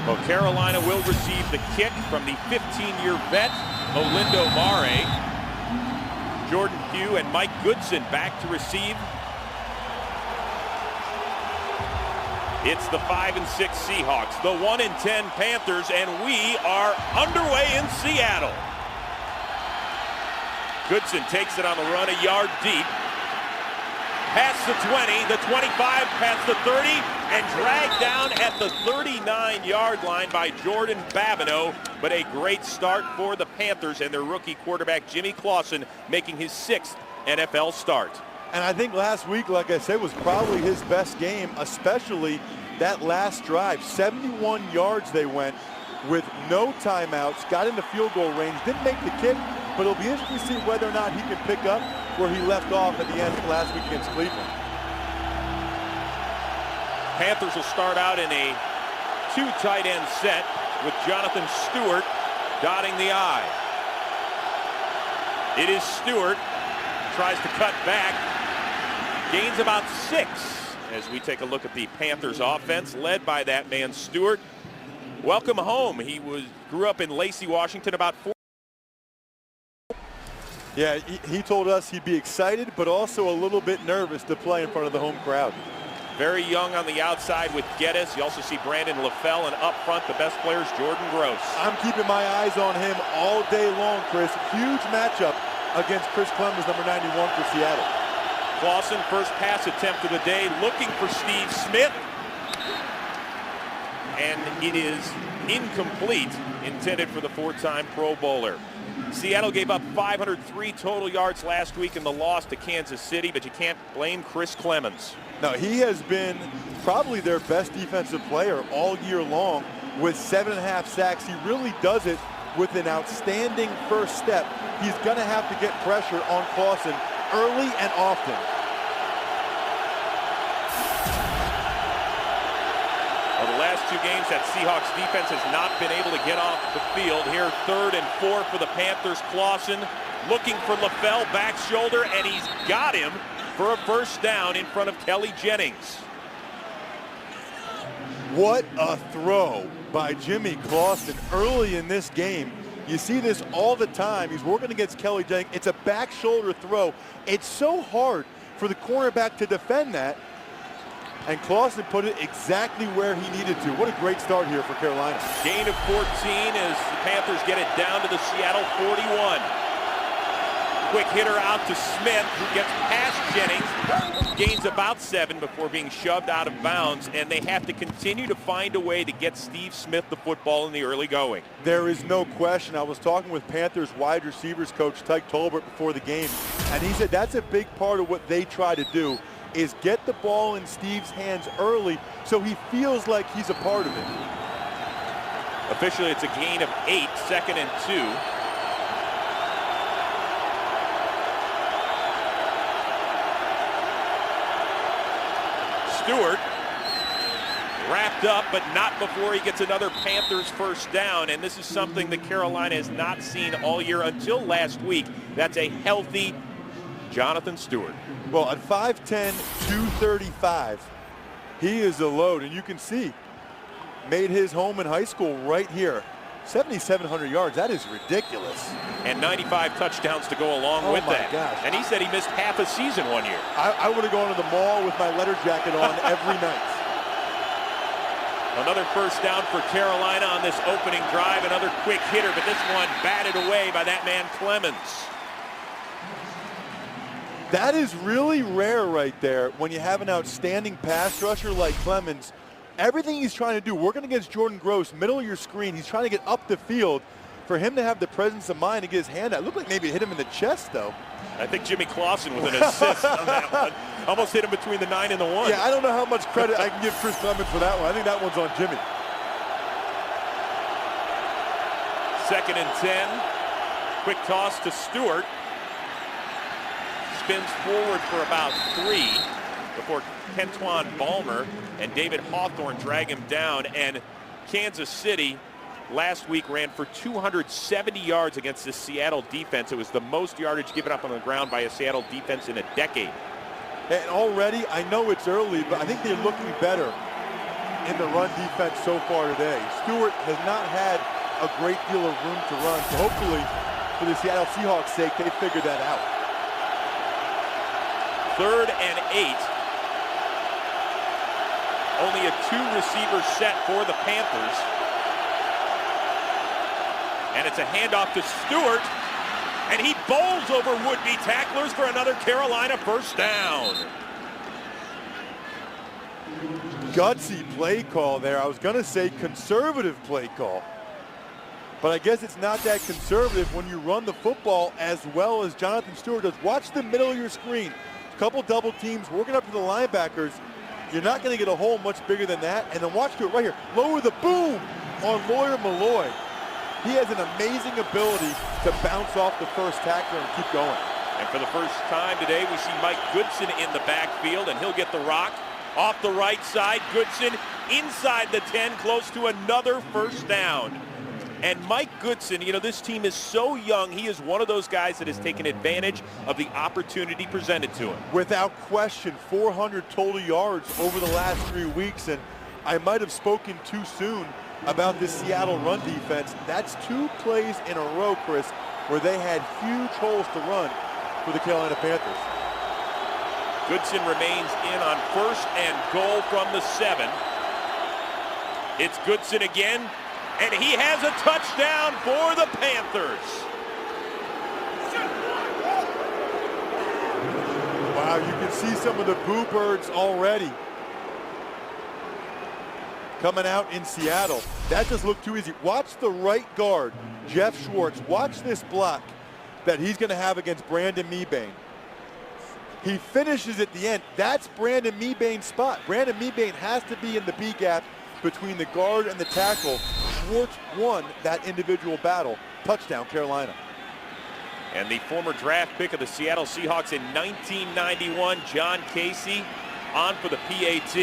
Well, Carolina will receive the kick from the 15-year vet, Olindo Mare. Jordan Pugh and Mike Goodson back to receive. It's the 5-6 Seahawks, the 1-10 Panthers, and we are underway in Seattle. Goodson takes it on the run, a yard deep. Past the 20, the 25, past the 30, and dragged down at the 39-yard line by Jordan Babineau. But a great start for the Panthers and their rookie quarterback, Jimmy Clausen, making his 6th NFL start. And I think last week, like I said, was probably his best game, especially that last drive. 71 yards they went with no timeouts, got into field goal range, didn't make the kick, but it'll be interesting to see whether or not he can pick up where he left off at the end of last week against Cleveland. Panthers will start out in a 2 tight end set with Jonathan Stewart dotting the I. It is Stewart, tries to cut back, gains about 6 as we take a look at the Panthers offense led by that man Stewart. Welcome home. He grew up in Lacey, Washington, about 4. Yeah, he told us he'd be excited, but also a little bit nervous to play in front of the home crowd. Very young on the outside with Geddes. You also see Brandon LaFell, and up front, the best players, Jordan Gross. I'm keeping my eyes on him all day long, Chris. Huge matchup against Chris Clemens, number 91 for Seattle. Clausen, first pass attempt of the day, looking for Steve Smith. And it is incomplete, intended for the 4-time Pro Bowler. Seattle gave up 503 total yards last week in the loss to Kansas City, but you can't blame Chris Clemens. No, he has been probably their best defensive player all year long with 7.5 sacks. He really does it with an outstanding first step. He's going to have to get pressure on Clausen early and often. Well, the last 2 games, that Seahawks defense has not been able to get off the field. Here, 3rd and 4 for the Panthers. Clausen looking for LaFell, back shoulder, and he's got him for a first down in front of Kelly Jennings. What a throw by Jimmy Clausen early in this game. You see this all the time. He's working against Kelly Jennings. It's a back shoulder throw. It's so hard for the cornerback to defend that. And Clausen put it exactly where he needed to. What a great start here for Carolina. Gain of 14 as the Panthers get it down to the Seattle 41. Quick hitter out to Smith, who gets past Jennings, gains about 7 before being shoved out of bounds, and they have to continue to find a way to get Steve Smith the football in the early going. There is no question. I was talking with Panthers wide receivers coach Tyke Tolbert before the game, and he said that's a big part of what they try to do, is get the ball in Steve's hands early so he feels like he's a part of it. Officially, it's a gain of 8, 2nd and 2. Stewart wrapped up, but not before he gets another Panthers first down, and this is something that Carolina has not seen all year until last week. That's a healthy Jonathan Stewart. Well, at 5'10", 235, he is a load, and you can see, made his home in high school right here. 7,700 yards, that is ridiculous. And 95 touchdowns to go along with that. Gosh. And he said he missed half a season one year. I would have gone to the mall with my letter jacket on every night. Another first down for Carolina on this opening drive. Another quick hitter, but this one batted away by that man Clemens. That is really rare right there when you have an outstanding pass rusher like Clemens. Everything he's trying to do, working against Jordan Gross, middle of your screen, he's trying to get up the field. For him to have the presence of mind to get his hand out, it looked like maybe it hit him in the chest, though. I think Jimmy Clausen with an assist on that one. Almost hit him between the 9 and the 1. Yeah, I don't know how much credit I can give Chris Clemens for that one. I think that one's on Jimmy. 2nd and 10. Quick toss to Stewart. Spins forward for about 3 before Kentuan Balmer and David Hawthorne drag him down. And Kansas City last week ran for 270 yards against the Seattle defense. It was the most yardage given up on the ground by a Seattle defense in a decade. And already, I know it's early, but I think they're looking better. in the run defense so far today. Stewart has not had a great deal of room to run, so hopefully, for the Seattle Seahawks' sake, they figured that out. 3rd and 8. Only a 2-receiver set for the Panthers. And it's a handoff to Stewart, and he bowls over would-be tacklers for another Carolina first down. Gutsy play call there. I was going to say conservative play call, but I guess it's not that conservative when you run the football as well as Jonathan Stewart does. Watch the middle of your screen. A couple double teams working up to the linebackers. You're not going to get a hole much bigger than that. And then watch Stewart right here. Lower the boom on Lawyer Malloy. He has an amazing ability to bounce off the first tackler and keep going. And for the first time today, we see Mike Goodson in the backfield, and he'll get the rock off the right side. Goodson inside the 10, close to another first down. And Mike Goodson, you know, this team is so young. He is one of those guys that has taken advantage of the opportunity presented to him. Without question, 400 total yards over the last 3 weeks, and I might have spoken too soon about this Seattle run defense. That's 2 plays in a row, Chris, where they had huge holes to run for the Carolina Panthers. Goodson remains in on 1st and goal from the 7. It's Goodson again, and he has a touchdown for the Panthers. Wow, you can see some of the boo birds already coming out in Seattle. That just looked too easy. Watch the right guard, Jeff Schwartz. Watch this block that he's going to have against Brandon Mebane. He finishes at the end. That's Brandon Mebane's spot. Brandon Mebane has to be in the B gap between the guard and the tackle. Schwartz won that individual battle. Touchdown, Carolina. And the former draft pick of the Seattle Seahawks in 1991, John Casey, on for the PAT.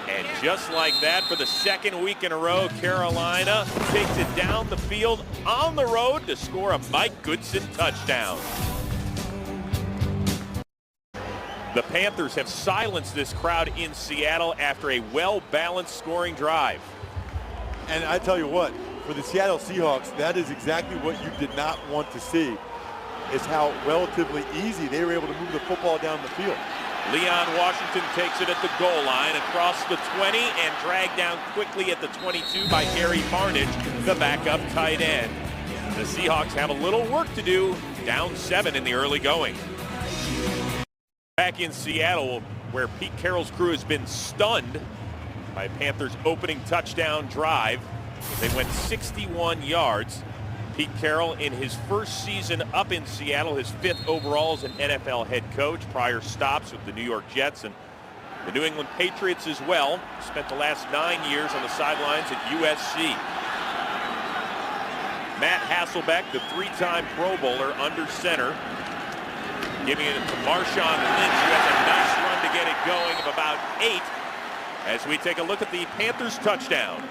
And just like that, for the 2nd week in a row, Carolina takes it down the field on the road to score a Mike Goodson touchdown. The Panthers have silenced this crowd in Seattle after a well-balanced scoring drive. And I tell you what, for the Seattle Seahawks, that is exactly what you did not want to see, is how relatively easy they were able to move the football down the field. Leon Washington takes it at the goal line across the 20 and dragged down quickly at the 22 by Gary Barnidge, the backup tight end. The Seahawks have a little work to do, down 7 in the early going. Back in Seattle, where Pete Carroll's crew has been stunned by Panthers' opening touchdown drive. They went 61 yards. Pete Carroll, in his first season up in Seattle, his 5th overall as an NFL head coach, prior stops with the New York Jets and the New England Patriots as well. Spent the last 9 years on the sidelines at USC. Matt Hasselbeck, the 3-time Pro Bowler, under center, giving it to Marshawn Lynch, who has a nice run to get it going of about 8, as we take a look at the Panthers touchdown.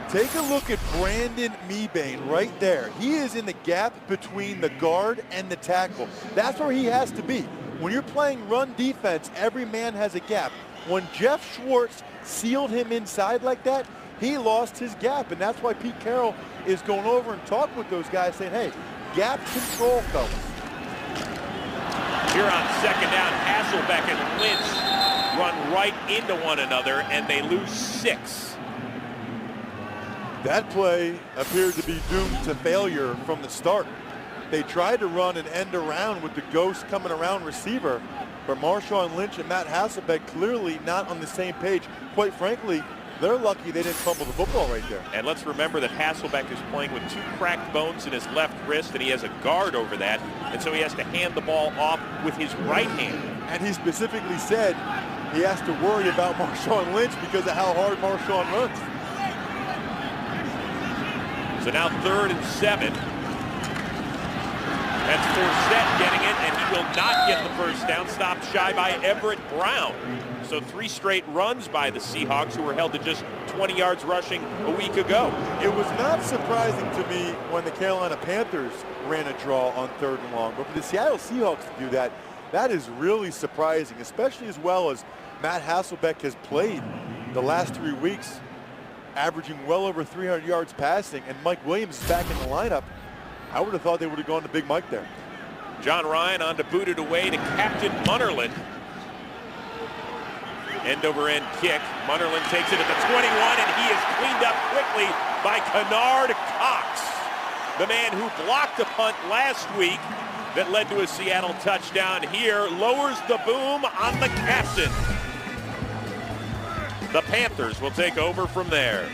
Take a look at Brandon Mebane right there. He is in the gap between the guard and the tackle. That's where he has to be. When you're playing run defense, every man has a gap. When Jeff Schwartz sealed him inside like that, he lost his gap, and that's why Pete Carroll is going over and talking with those guys saying, hey, gap control, fellas. Here on 2nd down, Hasselbeck and Lynch run right into one another, and they lose 6. That play appeared to be doomed to failure from the start. They tried to run an end around with the ghost coming around receiver, but Marshawn Lynch and Matt Hasselbeck clearly not on the same page. Quite frankly, they're lucky they didn't fumble the football right there. And let's remember that Hasselbeck is playing with 2 cracked bones in his left wrist, and he has a guard over that, and so he has to hand the ball off with his right hand. And he specifically said he has to worry about Marshawn Lynch because of how hard Marshawn runs. So now 3rd and 7. That's Forsett getting it, and he will not get the first down. Stopped shy by Everett Brown. So 3 straight runs by the Seahawks, who were held to just 20 yards rushing a week ago. It was not surprising to me when the Carolina Panthers ran a draw on 3rd and long, but for the Seattle Seahawks to do that, that is really surprising, especially as well as Matt Hasselbeck has played the last 3 weeks, averaging well over 300 yards passing, and Mike Williams is back in the lineup. I would have thought they would have gone to Big Mike there. John Ryan on to boot it away to Captain Munnerlyn. End-over-end kick. Munnerlyn takes it at the 21, and he is cleaned up quickly by Kennard Cox, the man who blocked a punt last week that led to a Seattle touchdown here. Lowers the boom on the captain. The Panthers will take over from there.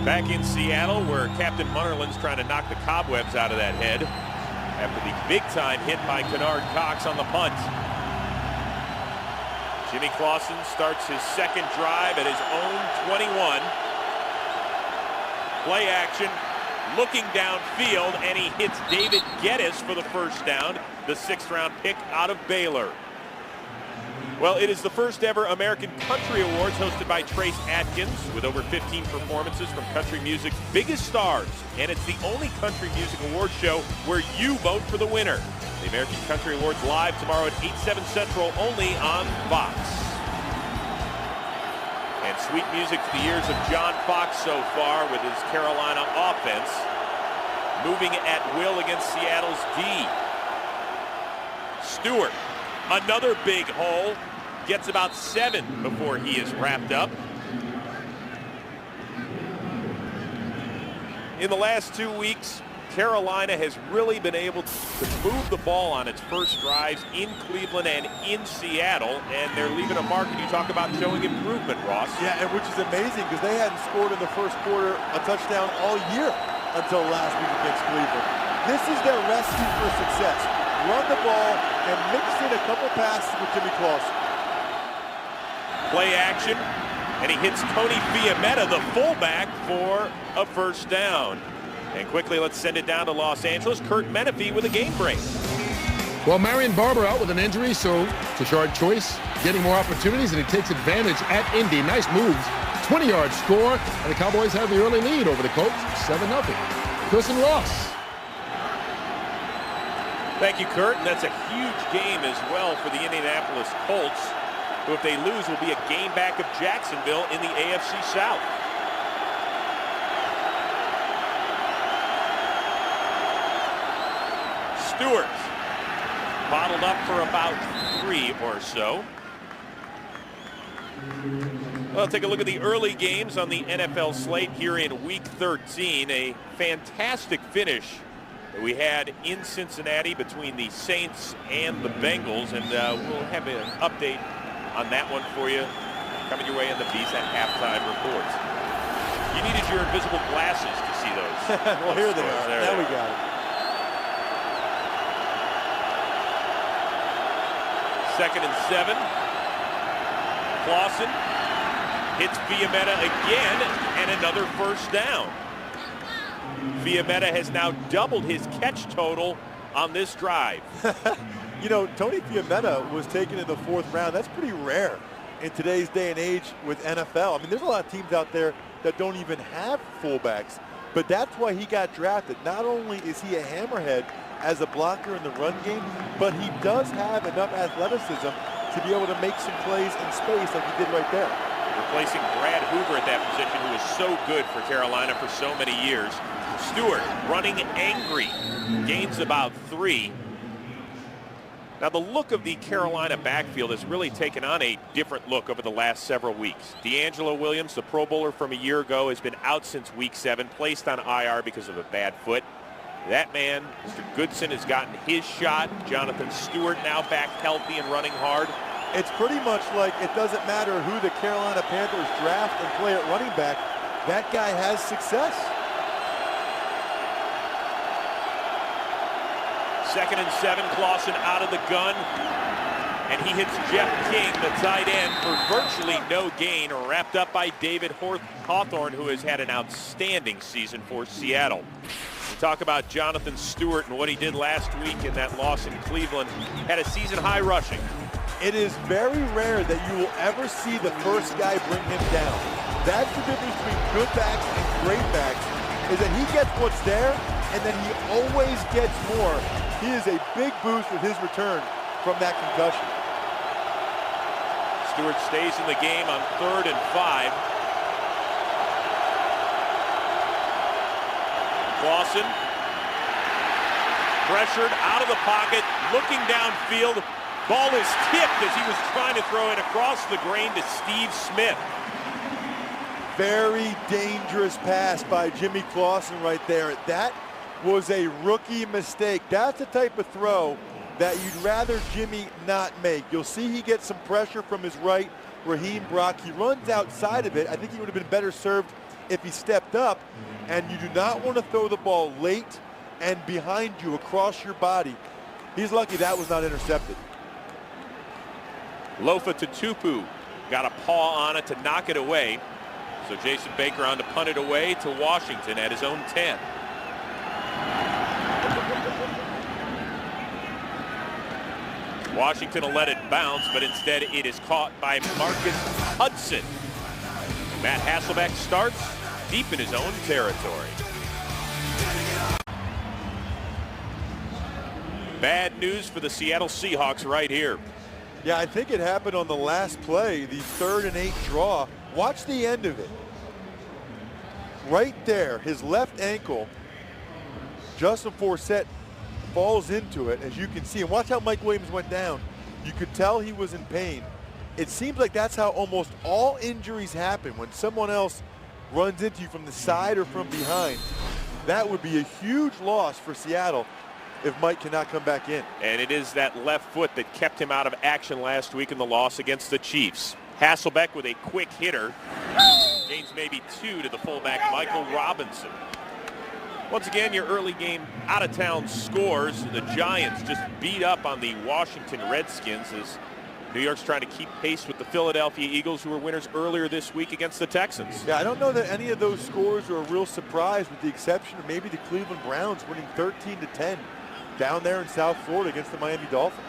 Back in Seattle, where Captain Munnerlyn's trying to knock the cobwebs out of that head after the big-time hit by Kennard Cox on the punt. Jimmy Clausen starts his second drive at his own 21. Play action, looking downfield, and he hits David Geddes for the first down, the 6th-round pick out of Baylor. Well, it is the first ever American Country Awards hosted by Trace Atkins, with over 15 performances from country music's biggest stars. And it's the only country music award show where you vote for the winner. The American Country Awards live tomorrow at 8/7 Central, only on Fox. And sweet music to the ears of John Fox so far with his Carolina offense, moving at will against Seattle's D. Stewart, another big hole, gets about 7 before he is wrapped up. In the last 2 weeks, Carolina has really been able to move the ball on its first drives in Cleveland and in Seattle, and they're leaving a mark, and you talk about showing improvement, Ross. Yeah, and which is amazing because they hadn't scored in the first quarter a touchdown all year until last week against Cleveland. This is their recipe for success. Run the ball and mix in a couple passes with Jimmy Clausen. Play action, and he hits Tony Fiametta, the fullback, for a first down. And quickly, let's send it down to Los Angeles. Kurt Menefee with a game break. Well, Marion Barber out with an injury, so Tashard Choice getting more opportunities, and he takes advantage at Indy. Nice moves, 20-yard score, and the Cowboys have the early lead over the Colts, 7-0. Chris and Ross. Thank you, Kurt. And that's a huge game as well for the Indianapolis Colts, who, if they lose, will be a game back of Jacksonville in the AFC South. Stewart bottled up for about 3 or so. Well, take a look at the early games on the NFL slate here in Week 13. A fantastic finish that we had in Cincinnati between the Saints and the Bengals, and we'll have an update on that one for you coming your way in the VSiN halftime reports. You needed your invisible glasses to see those. Well, here they are. Now we got it. Second and 7. Clausen hits Fiametta again, and another first down. Fiametta has now doubled his catch total on this drive. You know, Tony Fiametta was taken in the 4th round. That's pretty rare in today's day and age with NFL. I mean, there's a lot of teams out there that don't even have fullbacks, but that's why he got drafted. Not only is he a hammerhead as a blocker in the run game, but he does have enough athleticism to be able to make some plays in space like he did right there. Replacing Brad Hoover at that position, who was so good for Carolina for so many years. Stewart running angry, gains about 3. Now, the look of the Carolina backfield has really taken on a different look over the last several weeks. DeAngelo Williams, the Pro Bowler from a year ago, has been out since Week 7, placed on IR because of a bad foot. That man, Mr. Goodson, has gotten his shot. Jonathan Stewart now back healthy and running hard. It's pretty much like it doesn't matter who the Carolina Panthers draft and play at running back. That guy has success. Second and 7, Clausen out of the gun, and he hits Jeff King, the tight end, for virtually no gain, wrapped up by David Hawthorne, who has had an outstanding season for Seattle. We talk about Jonathan Stewart and what he did last week in that loss in Cleveland. Had a season-high rushing. It is very rare that you will ever see the first guy bring him down. That's the difference between good backs and great backs, is that he gets what's there, and then he always gets more. He is a big boost with his return. from that concussion. Stewart stays in the game on 3rd and 5. Clausen pressured out of the pocket, looking downfield. Ball is tipped as he was trying to throw it across the grain to Steve Smith. Very dangerous pass by Jimmy Clausen right there. That was a rookie mistake. That's the type of throw that you'd rather Jimmy not make. You'll see he gets some pressure from his right, Raheem Brock. He runs outside of it. I think he would have been better served if he stepped up. And you do not want to throw the ball late and behind you across your body. He's lucky that was not intercepted. Lofa Tutupu got a paw on it to knock it away. So Jason Baker on to punt it away to Washington at his own 10. Washington will let it bounce, but instead it is caught by Marcus Hudson. Matt Hasselbeck starts deep in his own territory. Bad news for the Seattle Seahawks right here. Yeah, I think it happened on the last play, the 3rd and 8 draw. Watch the end of it. Right there, his left ankle, Justin Forsett falls into it, as you can see. And watch how Mike Williams went down. You could tell he was in pain. It seems like that's how almost all injuries happen, when someone else runs into you from the side or from behind. That would be a huge loss for Seattle if Mike cannot come back in. And it is that left foot that kept him out of action last week in the loss against the Chiefs. Hasselbeck with a quick hitter. Gains maybe 2 to the fullback, Michael Robinson. Once again, your early game out-of-town scores. The Giants just beat up on the Washington Redskins as New York's trying to keep pace with the Philadelphia Eagles, who were winners earlier this week against the Texans. Yeah, I don't know that any of those scores are a real surprise, with the exception of maybe the Cleveland Browns winning 13-10 down there in South Florida against the Miami Dolphins.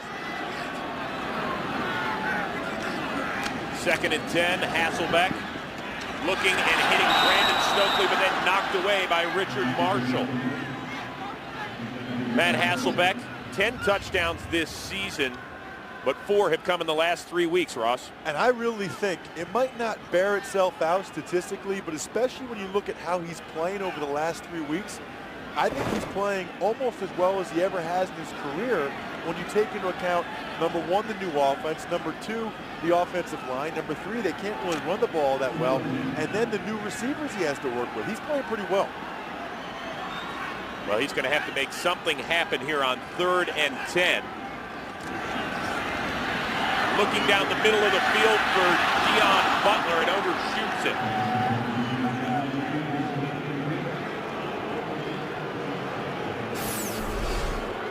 2nd and 10, Hasselbeck looking and hitting Brandon Stokely, but then knocked away by Richard Marshall. Matt Hasselbeck, 10 touchdowns this season, but 4 have come in the last 3 weeks, Ross. And I really think it might not bear itself out statistically, but especially when you look at how he's playing over the last 3 weeks, I think he's playing almost as well as he ever has in his career when you take into account, number 1, the new offense, number 2, the offensive line, number 3, they can't really run the ball that well, and then the new receivers he has to work with. He's playing pretty well. Well, he's going to have to make something happen here on 3rd and 10. Looking down the middle of the field for Deion Butler and overshoots it.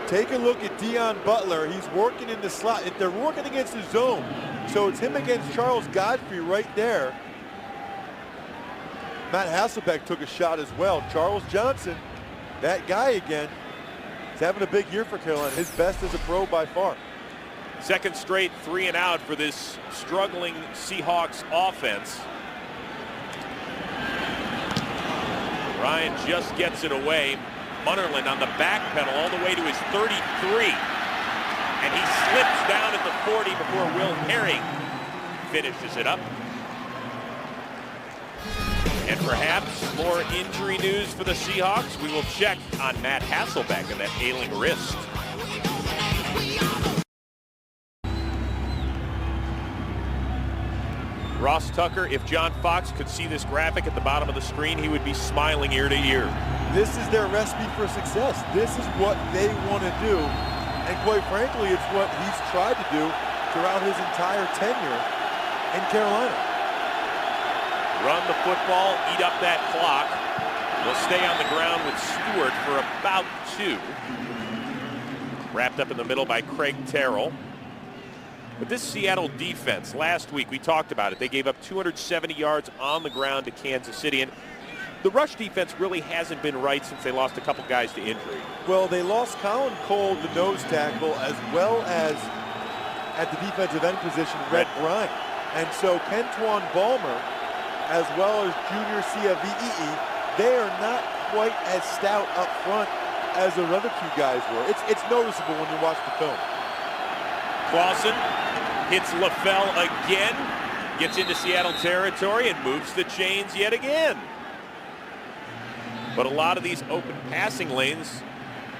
Take a look at Deion Butler. He's working in the slot. They're working against his zone. So it's him against Charles Godfrey right there. Matt Hasselbeck took a shot as well. Charles Johnson, that guy again, is having a big year for Carolina. His best as a pro by far. 2nd straight 3 and out for this struggling Seahawks offense. Ryan just gets it away. Munnerlyn on the back pedal all the way to his 33. And he slips down at the 40 before Will Herring finishes it up. And perhaps more injury news for the Seahawks. We will check on Matt Hasselbeck and that ailing wrist. Ross Tucker, if John Fox could see this graphic at the bottom of the screen, he would be smiling ear to ear. This is their recipe for success. This is what they want to do. And quite frankly, it's what he's tried to do throughout his entire tenure in Carolina. Run the football, eat up that clock. They'll stay on the ground with Stewart for about 2. Wrapped up in the middle by Craig Terrell. But this Seattle defense, last week we talked about it. They gave up 270 yards on the ground to Kansas City. And the rush defense really hasn't been right since they lost a couple guys to injury. Well, they lost Colin Cole, the nose tackle, as well as at the defensive end position, Red Bryant. And so Kentwan Balmer, as well as Junior Ciavii, they are not quite as stout up front as the other 2 guys were. It's noticeable when you watch the film. Clausen hits LaFell again, gets into Seattle territory and moves the chains yet again. But a lot of these open passing lanes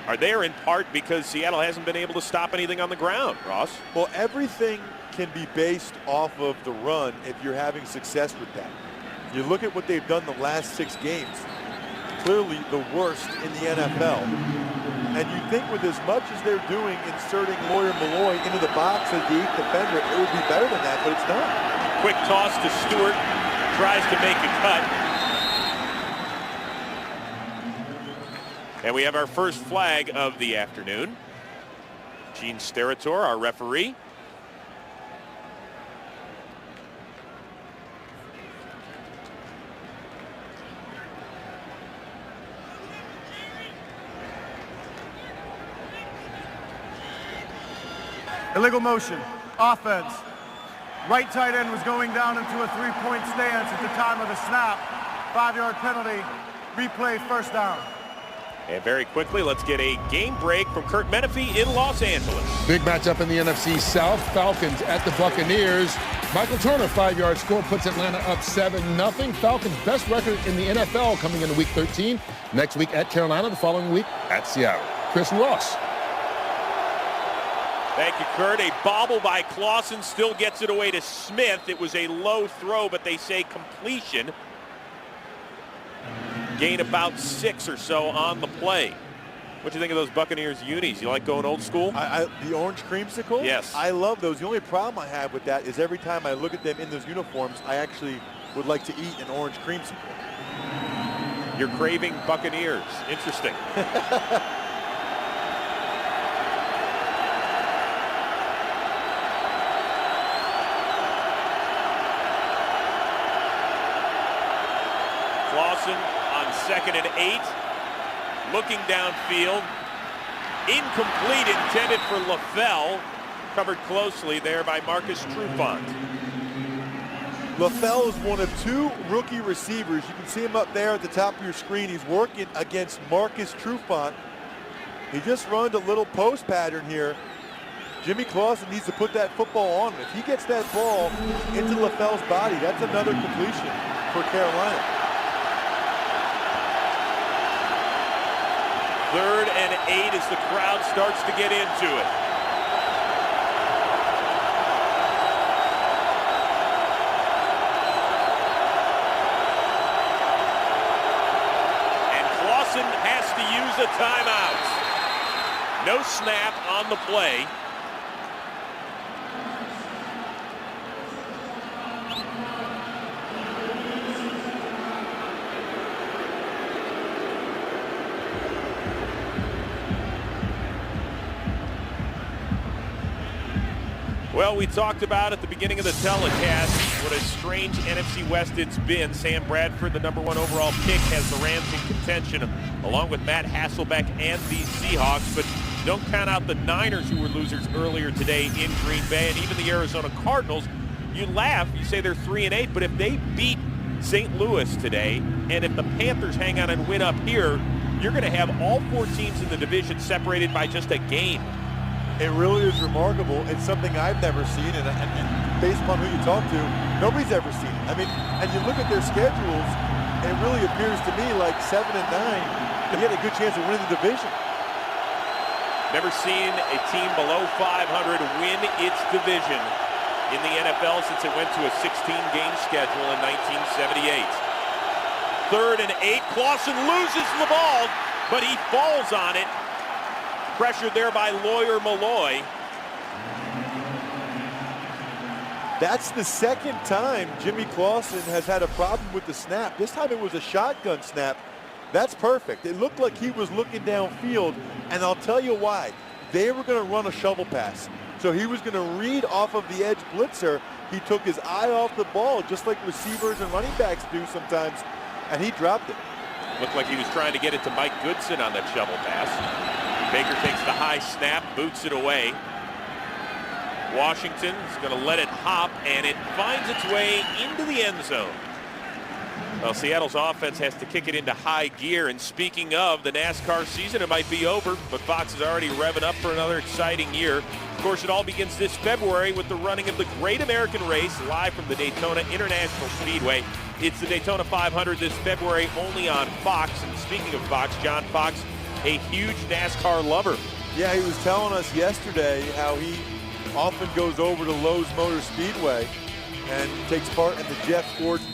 are there in part because Seattle hasn't been able to stop anything on the ground, Ross. Well, everything can be based off of the run if you're having success with that. You look at what they've done the last 6 games, clearly the worst in the NFL. And you think with as much as they're doing inserting Lawyer Malloy into the box as the 8th defender, it would be better than that, but it's not. Quick toss to Stewart, tries to make a cut. And we have our first flag of the afternoon. Gene Steratore, our referee. Illegal motion, offense. Right tight end was going down into a 3-point stance at the time of the snap. 5-yard penalty, replay, first down. And very quickly, let's get a game break from Kurt Menefee in Los Angeles. Big matchup in the NFC South. Falcons at the Buccaneers. Michael Turner, 5-yard score, puts Atlanta up 7-0. Falcons' best record in the NFL coming into Week 13. Next week at Carolina, the following week at Seattle. Chris and Ross. Thank you, Kurt. A bobble by Clausen still gets it away to Smith. It was a low throw, but they say completion. Gain about 6 or so on the play. What do you think of those Buccaneers unis? You like going old school? The orange creamsicle? Yes. I love those. The only problem I have with that is every time I look at them in those uniforms, I actually would like to eat an orange creamsicle. You're craving Buccaneers. Interesting. Clausen on 2nd and 8, looking downfield, incomplete, intended for LaFell, covered closely there by Marcus Trufant. LaFell is one of 2 rookie receivers. You can see him up there at the top of your screen. He's working against Marcus Trufant. He just runs a little post pattern here. Jimmy Clausen needs to put that football on him. If he gets that ball into LaFell's body, that's another completion for Carolina. 3rd and 8 as the crowd starts to get into it. And Clausen has to use a timeout. No snap on the play. Well, we talked about at the beginning of the telecast what a strange NFC West it's been. Sam Bradford, the #1 overall pick, has the Rams in contention, along with Matt Hasselbeck and the Seahawks. But don't count out the Niners, who were losers earlier today in Green Bay, and even the Arizona Cardinals. You laugh, you say they're 3 and 8, but if they beat St. Louis today, and if the Panthers hang on and win up here, you're going to have all 4 teams in the division separated by just a game. It really is remarkable. It's something I've never seen, and based upon who you talk to, nobody's ever seen it. I mean, and you look at their schedules, and it really appears to me like 7 and 9, they had a good chance of winning the division. Never seen a team below 500 win its division in the NFL since it went to a 16-game schedule in 1978. 3rd and 8, Clausen loses the ball, but he falls on it. Pressured there by Lawyer Malloy. That's the 2nd time Jimmy Clausen has had a problem with the snap. This time it was a shotgun snap. That's perfect. It looked like he was looking downfield, and I'll tell you why. They were going to run a shovel pass. So he was going to read off of the edge blitzer. He took his eye off the ball, just like receivers and running backs do sometimes, and he dropped it. Looked like he was trying to get it to Mike Goodson on that shovel pass. Baker takes the high snap, boots it away. Washington is going to let it hop, and it finds its way into the end zone. Well, Seattle's offense has to kick it into high gear, and speaking of the NASCAR season, it might be over, but Fox is already revving up for another exciting year. course, it all begins this February with the running of the Great American Race live from the Daytona International Speedway. It's the Daytona 500 this February only on Fox. And speaking of Fox, John Fox, a huge NASCAR lover. Yeah, he was telling us yesterday how he often goes over to Lowe's Motor Speedway and takes part in the Jeff Gordon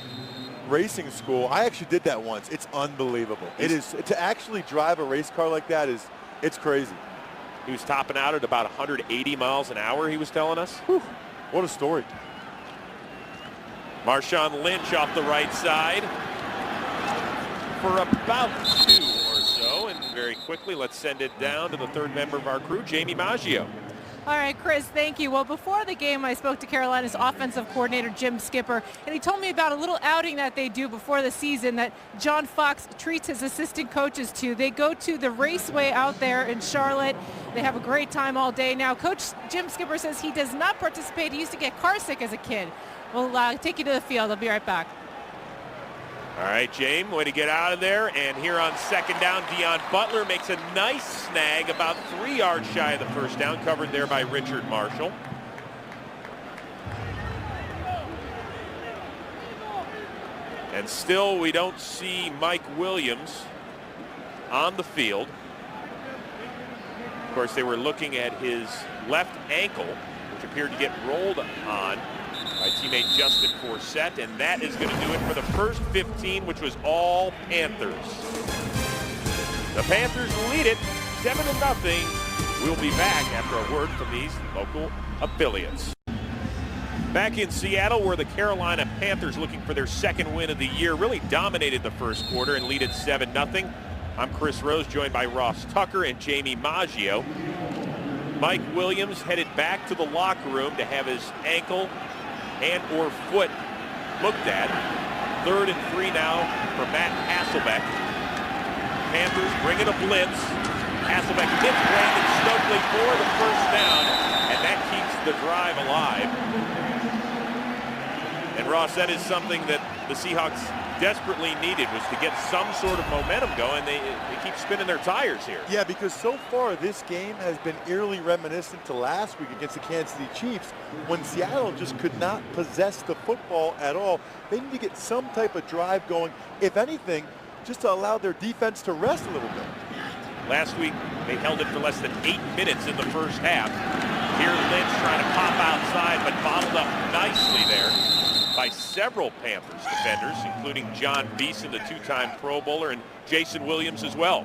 Racing School. I actually did that once. It's unbelievable. It is. To actually drive a race car like that it's crazy. He was topping out at about 180 miles an hour, he was telling us. Whew, what a story. Marshawn Lynch off the right side for about 2 or so. And very quickly, let's send it down to the third member of our crew, Jamie Maggio. All right, Chris, thank you. Well, before the game, I spoke to Carolina's offensive coordinator, Jim Skipper, and he told me about a little outing that they do before the season that John Fox treats his assistant coaches to. They go to the raceway out there in Charlotte. They have a great time all day. Now, Coach Jim Skipper says he does not participate. He used to get car sick as a kid. We'll take you to the field. I'll be right back. All right, James, way to get out of there. And here on second down, Deon Butler makes a nice snag about 3 yards shy of the first down, covered there by Richard Marshall. And still we don't see Mike Williams on the field. Of course, they were looking at his left ankle, which appeared to get rolled on by teammate Justin Forsett, and that is going to do it for the first 15, which was all Panthers. The Panthers lead it 7-0. We'll be back after a word from these local affiliates. Back in Seattle, where the Carolina Panthers, looking for their second win of the year, really dominated the first quarter and lead it 7-0. I'm Chris Rose, joined by Ross Tucker and Jamie Maggio. Mike Williams headed back to the locker room to have his ankle and or foot looked at. 3rd and 3 now for Matt Hasselbeck. Panthers bring it a blitz. Hasselbeck hits Brandon Stokely for the first down, and that keeps the drive alive. And Ross, that is something that the Seahawks desperately needed, was to get some sort of momentum going. They keep spinning their tires here. Yeah, because so far this game has been eerily reminiscent to last week against the Kansas City Chiefs, when Seattle just could not possess the football at all. They need to get some type of drive going, if anything, just to allow their defense to rest a little bit. Last week, they held it for less than 8 minutes in the first half. Here Lynch trying to pop outside, but bottled up nicely there by several Panthers defenders, including John Beeson, the 2-time Pro Bowler, and Jason Williams as well.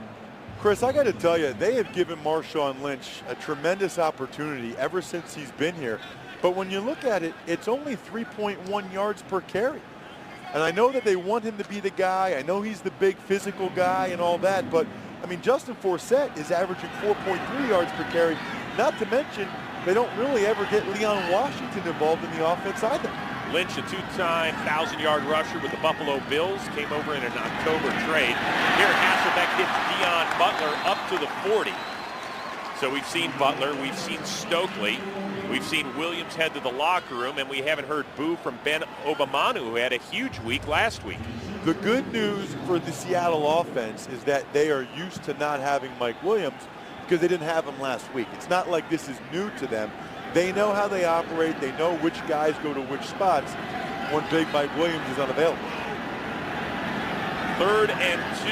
Chris, I got to tell you, they have given Marshawn Lynch a tremendous opportunity ever since he's been here. But when you look at it, it's only 3.1 yards per carry. And I know that they want him to be the guy. I know he's the big physical guy and all that. But, I mean, Justin Forsett is averaging 4.3 yards per carry. Not to mention, they don't really ever get Leon Washington involved in the offense either. Lynch, a 2-time 1,000-yard rusher with the Buffalo Bills, came over in an October trade. Here Hasselbeck hits Deon Butler up to the 40. So we've seen Butler, we've seen Stokely, we've seen Williams head to the locker room, and we haven't heard boo from Ben Obamanu, who had a huge week last week. The good news for the Seattle offense is that they are used to not having Mike Williams because they didn't have him last week. It's not like this is new to them. They know how they operate. They know which guys go to which spots when Big Mike Williams is unavailable. 3rd and 2.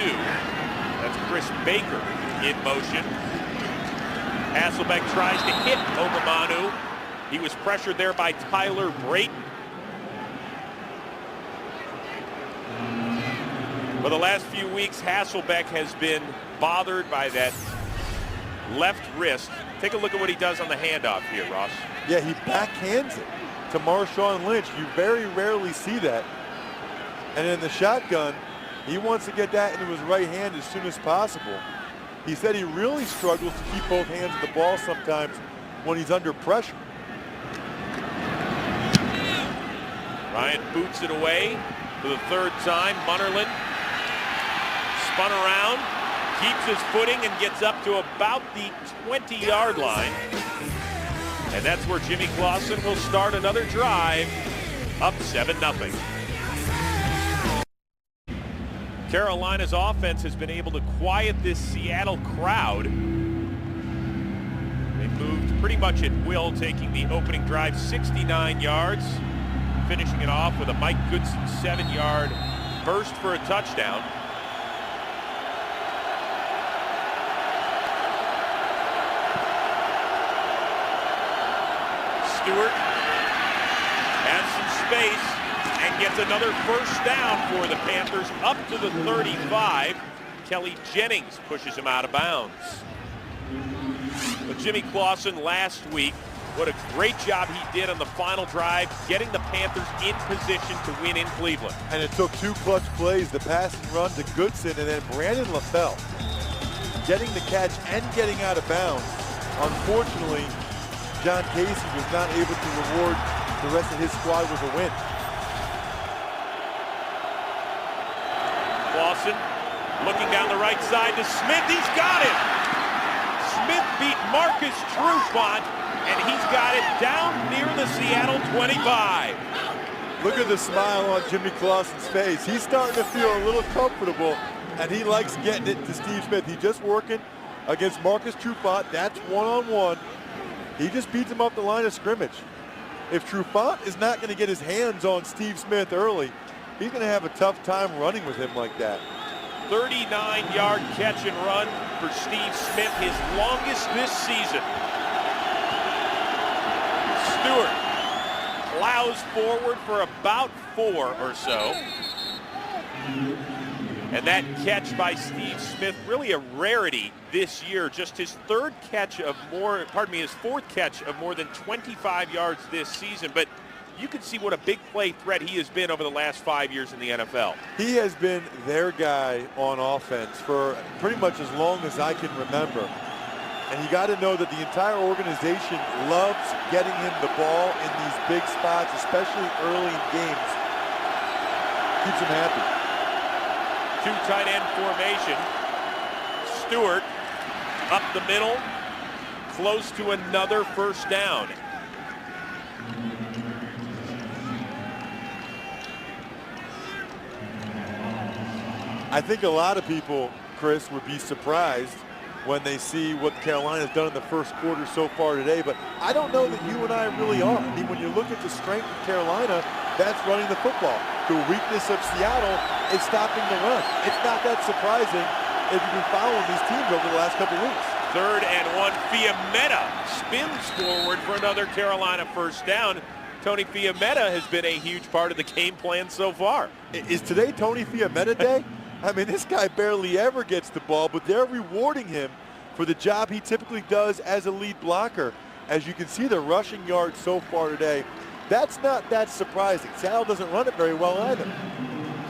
That's Chris Baker in motion. Hasselbeck tries to hit Obamanu. He was pressured there by Tyler Brayton. For the last few weeks, Hasselbeck has been bothered by that left wrist. Take a look at what he does on the handoff here, Ross. Yeah, he backhands it to Marshawn Lynch. You very rarely see that. And in the shotgun, he wants to get that into his right hand as soon as possible. He said he really struggles to keep both hands of the ball sometimes when he's under pressure. Ryan boots it away for the 3rd time. Munnerlyn spun around, keeps his footing, and gets up to about the 20-yard line. And that's where Jimmy Clausen will start another drive, up 7-0. Carolina's offense has been able to quiet this Seattle crowd. They've moved pretty much at will, taking the opening drive 69 yards, finishing it off with a Mike Goodson 7-yard burst for a touchdown. Stewart has some space and gets another first down for the Panthers up to the 35. Kelly Jennings pushes him out of bounds. But Jimmy Clausen last week, what a great job he did on the final drive, getting the Panthers in position to win in Cleveland. And it took two clutch plays, the pass and run to Goodson and then Brandon LaFell getting the catch and getting out of bounds. Unfortunately, John Casey was not able to reward the rest of his squad with a win. Clausen looking down the right side to Smith. He's got it. Smith beat Marcus Trufant, and he's got it down near the Seattle 25. Look at the smile on Jimmy Clausen's face. He's starting to feel a little comfortable, and he likes getting it to Steve Smith. He's just working against Marcus Trufant. That's one-on-one. He just beats him up the line of scrimmage. If Trufant is not going to get his hands on Steve Smith early, he's going to have a tough time running with him like that. 39-yard catch and run for Steve Smith, his longest this season. Stewart plows forward for about 4 or so. And that catch by Steve Smith, really a rarity this year. Just his fourth catch of more than 25 yards this season. But you can see what a big play threat he has been over the last 5 years in the NFL. He has been their guy on offense for pretty much as long as I can remember. And you got to know that the entire organization loves getting him the ball in these big spots, especially early in games. Keeps him happy. 2 tight end formation. Stewart up the middle, close to another first down. I think a lot of people, Chris, would be surprised when they see what Carolina's done in the first quarter so far today, but I don't know that you and I really are. I mean, when you look at the strength of Carolina, that's running the football. The weakness of Seattle is stopping the run. It's not that surprising if you've been following these teams over the last couple weeks. 3rd and 1, Fiametta spins forward for another Carolina first down. Tony Fiametta has been a huge part of the game plan so far. Is today Tony Fiametta day? I mean, this guy barely ever gets the ball, but they're rewarding him for the job he typically does as a lead blocker. As you can see, the rushing yards so far today, that's not that surprising. Seattle doesn't run it very well either.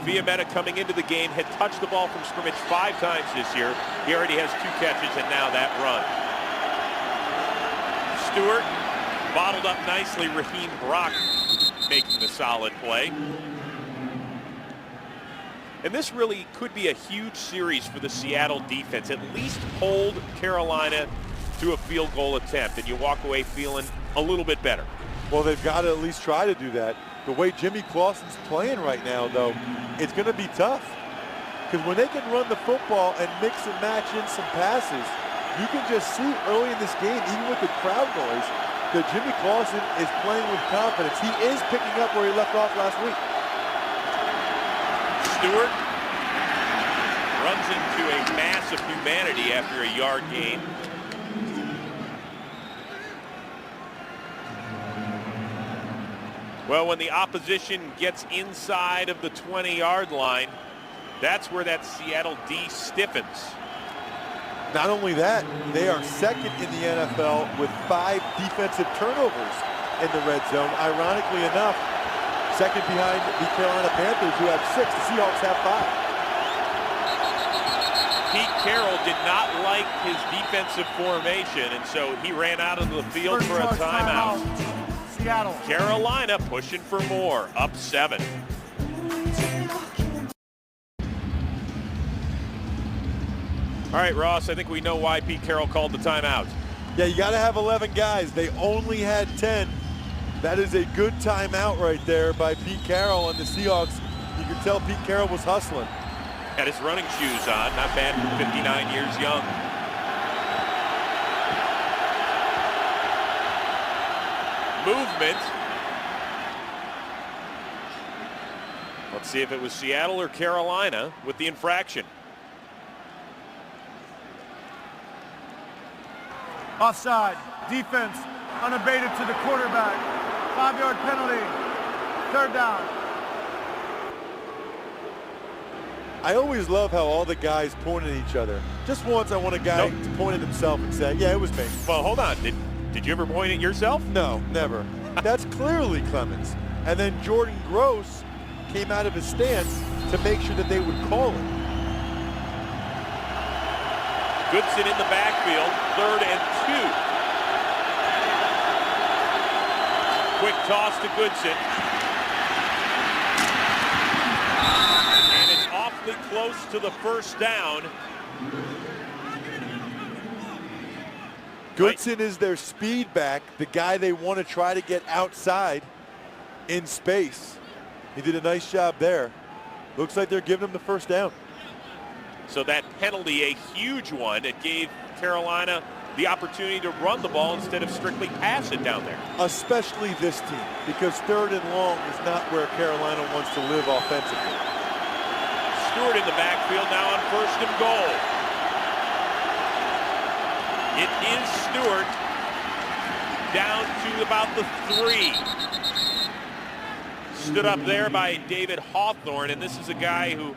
Fiametta coming into the game had touched the ball from scrimmage 5 times this year. He already has 2 catches and now that run. Stewart bottled up nicely. Raheem Brock making the solid play. And this really could be a huge series for the Seattle defense. At least hold Carolina to a field goal attempt, and you walk away feeling a little bit better. Well, they've got to at least try to do that. The way Jimmy Clausen's playing right now, though, it's going to be tough. Because when they can run the football and mix and match in some passes, you can just see early in this game, even with the crowd noise, that Jimmy Clausen is playing with confidence. He is picking up where he left off last week. Stewart runs into a mass of humanity after a yard gain. Well, when the opposition gets inside of the 20-yard line, that's where that Seattle D stiffens. Not only that, they are second in the NFL with 5 defensive turnovers in the red zone. Ironically enough, second behind the Carolina Panthers, who have 6. The Seahawks have 5. Pete Carroll did not like his defensive formation, and so he ran out into the field for a timeout. Seattle. Carolina pushing for more, up 7. All right, Ross, I think we know why Pete Carroll called the timeout. Yeah, you got to have 11 guys. They only had 10. That is a good timeout right there by Pete Carroll and the Seahawks. You can tell Pete Carroll was hustling. Had his running shoes on, not bad for 59 years young. movement. Let's see if it was Seattle or Carolina with the infraction. Offside. Defense unabated to the quarterback. 5-yard penalty. 3rd down. I always love how all the guys point at each other. Just once I want a guy to point at himself and say, yeah, it was me. Well, hold on. Did you ever point at yourself? No, never. That's clearly Clemens. And then Jordan Gross came out of his stance to make sure that they would call it. Goodson in the backfield, 3rd and 2. Quick toss to Goodson. And it's awfully close to the 1st down. Goodson is their speed back, the guy they want to try to get outside in space. He did a nice job there. Looks like they're giving him the 1st down. So that penalty, a huge one. It gave Carolina the opportunity to run the ball instead of strictly pass it down there. Especially this team, because 3rd and long is not where Carolina wants to live offensively. Stewart in the backfield now on 1st and goal. It is Stewart down to about the 3. Stood up there by David Hawthorne, and this is a guy who,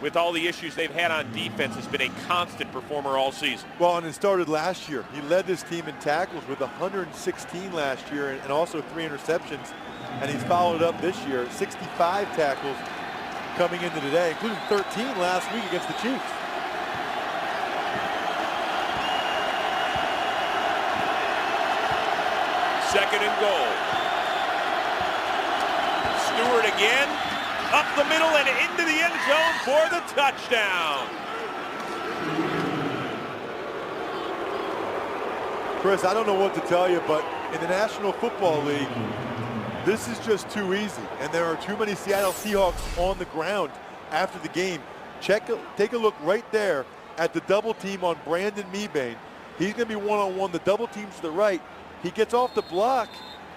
with all the issues they've had on defense, has been a constant performer all season. Well, and it started last year. He led this team in tackles with 116 last year and also 3 interceptions. And he's followed up this year, 65 tackles coming into today, including 13 last week against the Chiefs. Second and goal. Stewart again, up the middle and into the end zone for the touchdown. Chris, I don't know what to tell you, but in the National Football League, this is just too easy, and there are too many Seattle Seahawks on the ground after the game. Take a look right there at the double team on Brandon Mebane. He's going to be one-on-one. The double team's to the right. He gets off the block,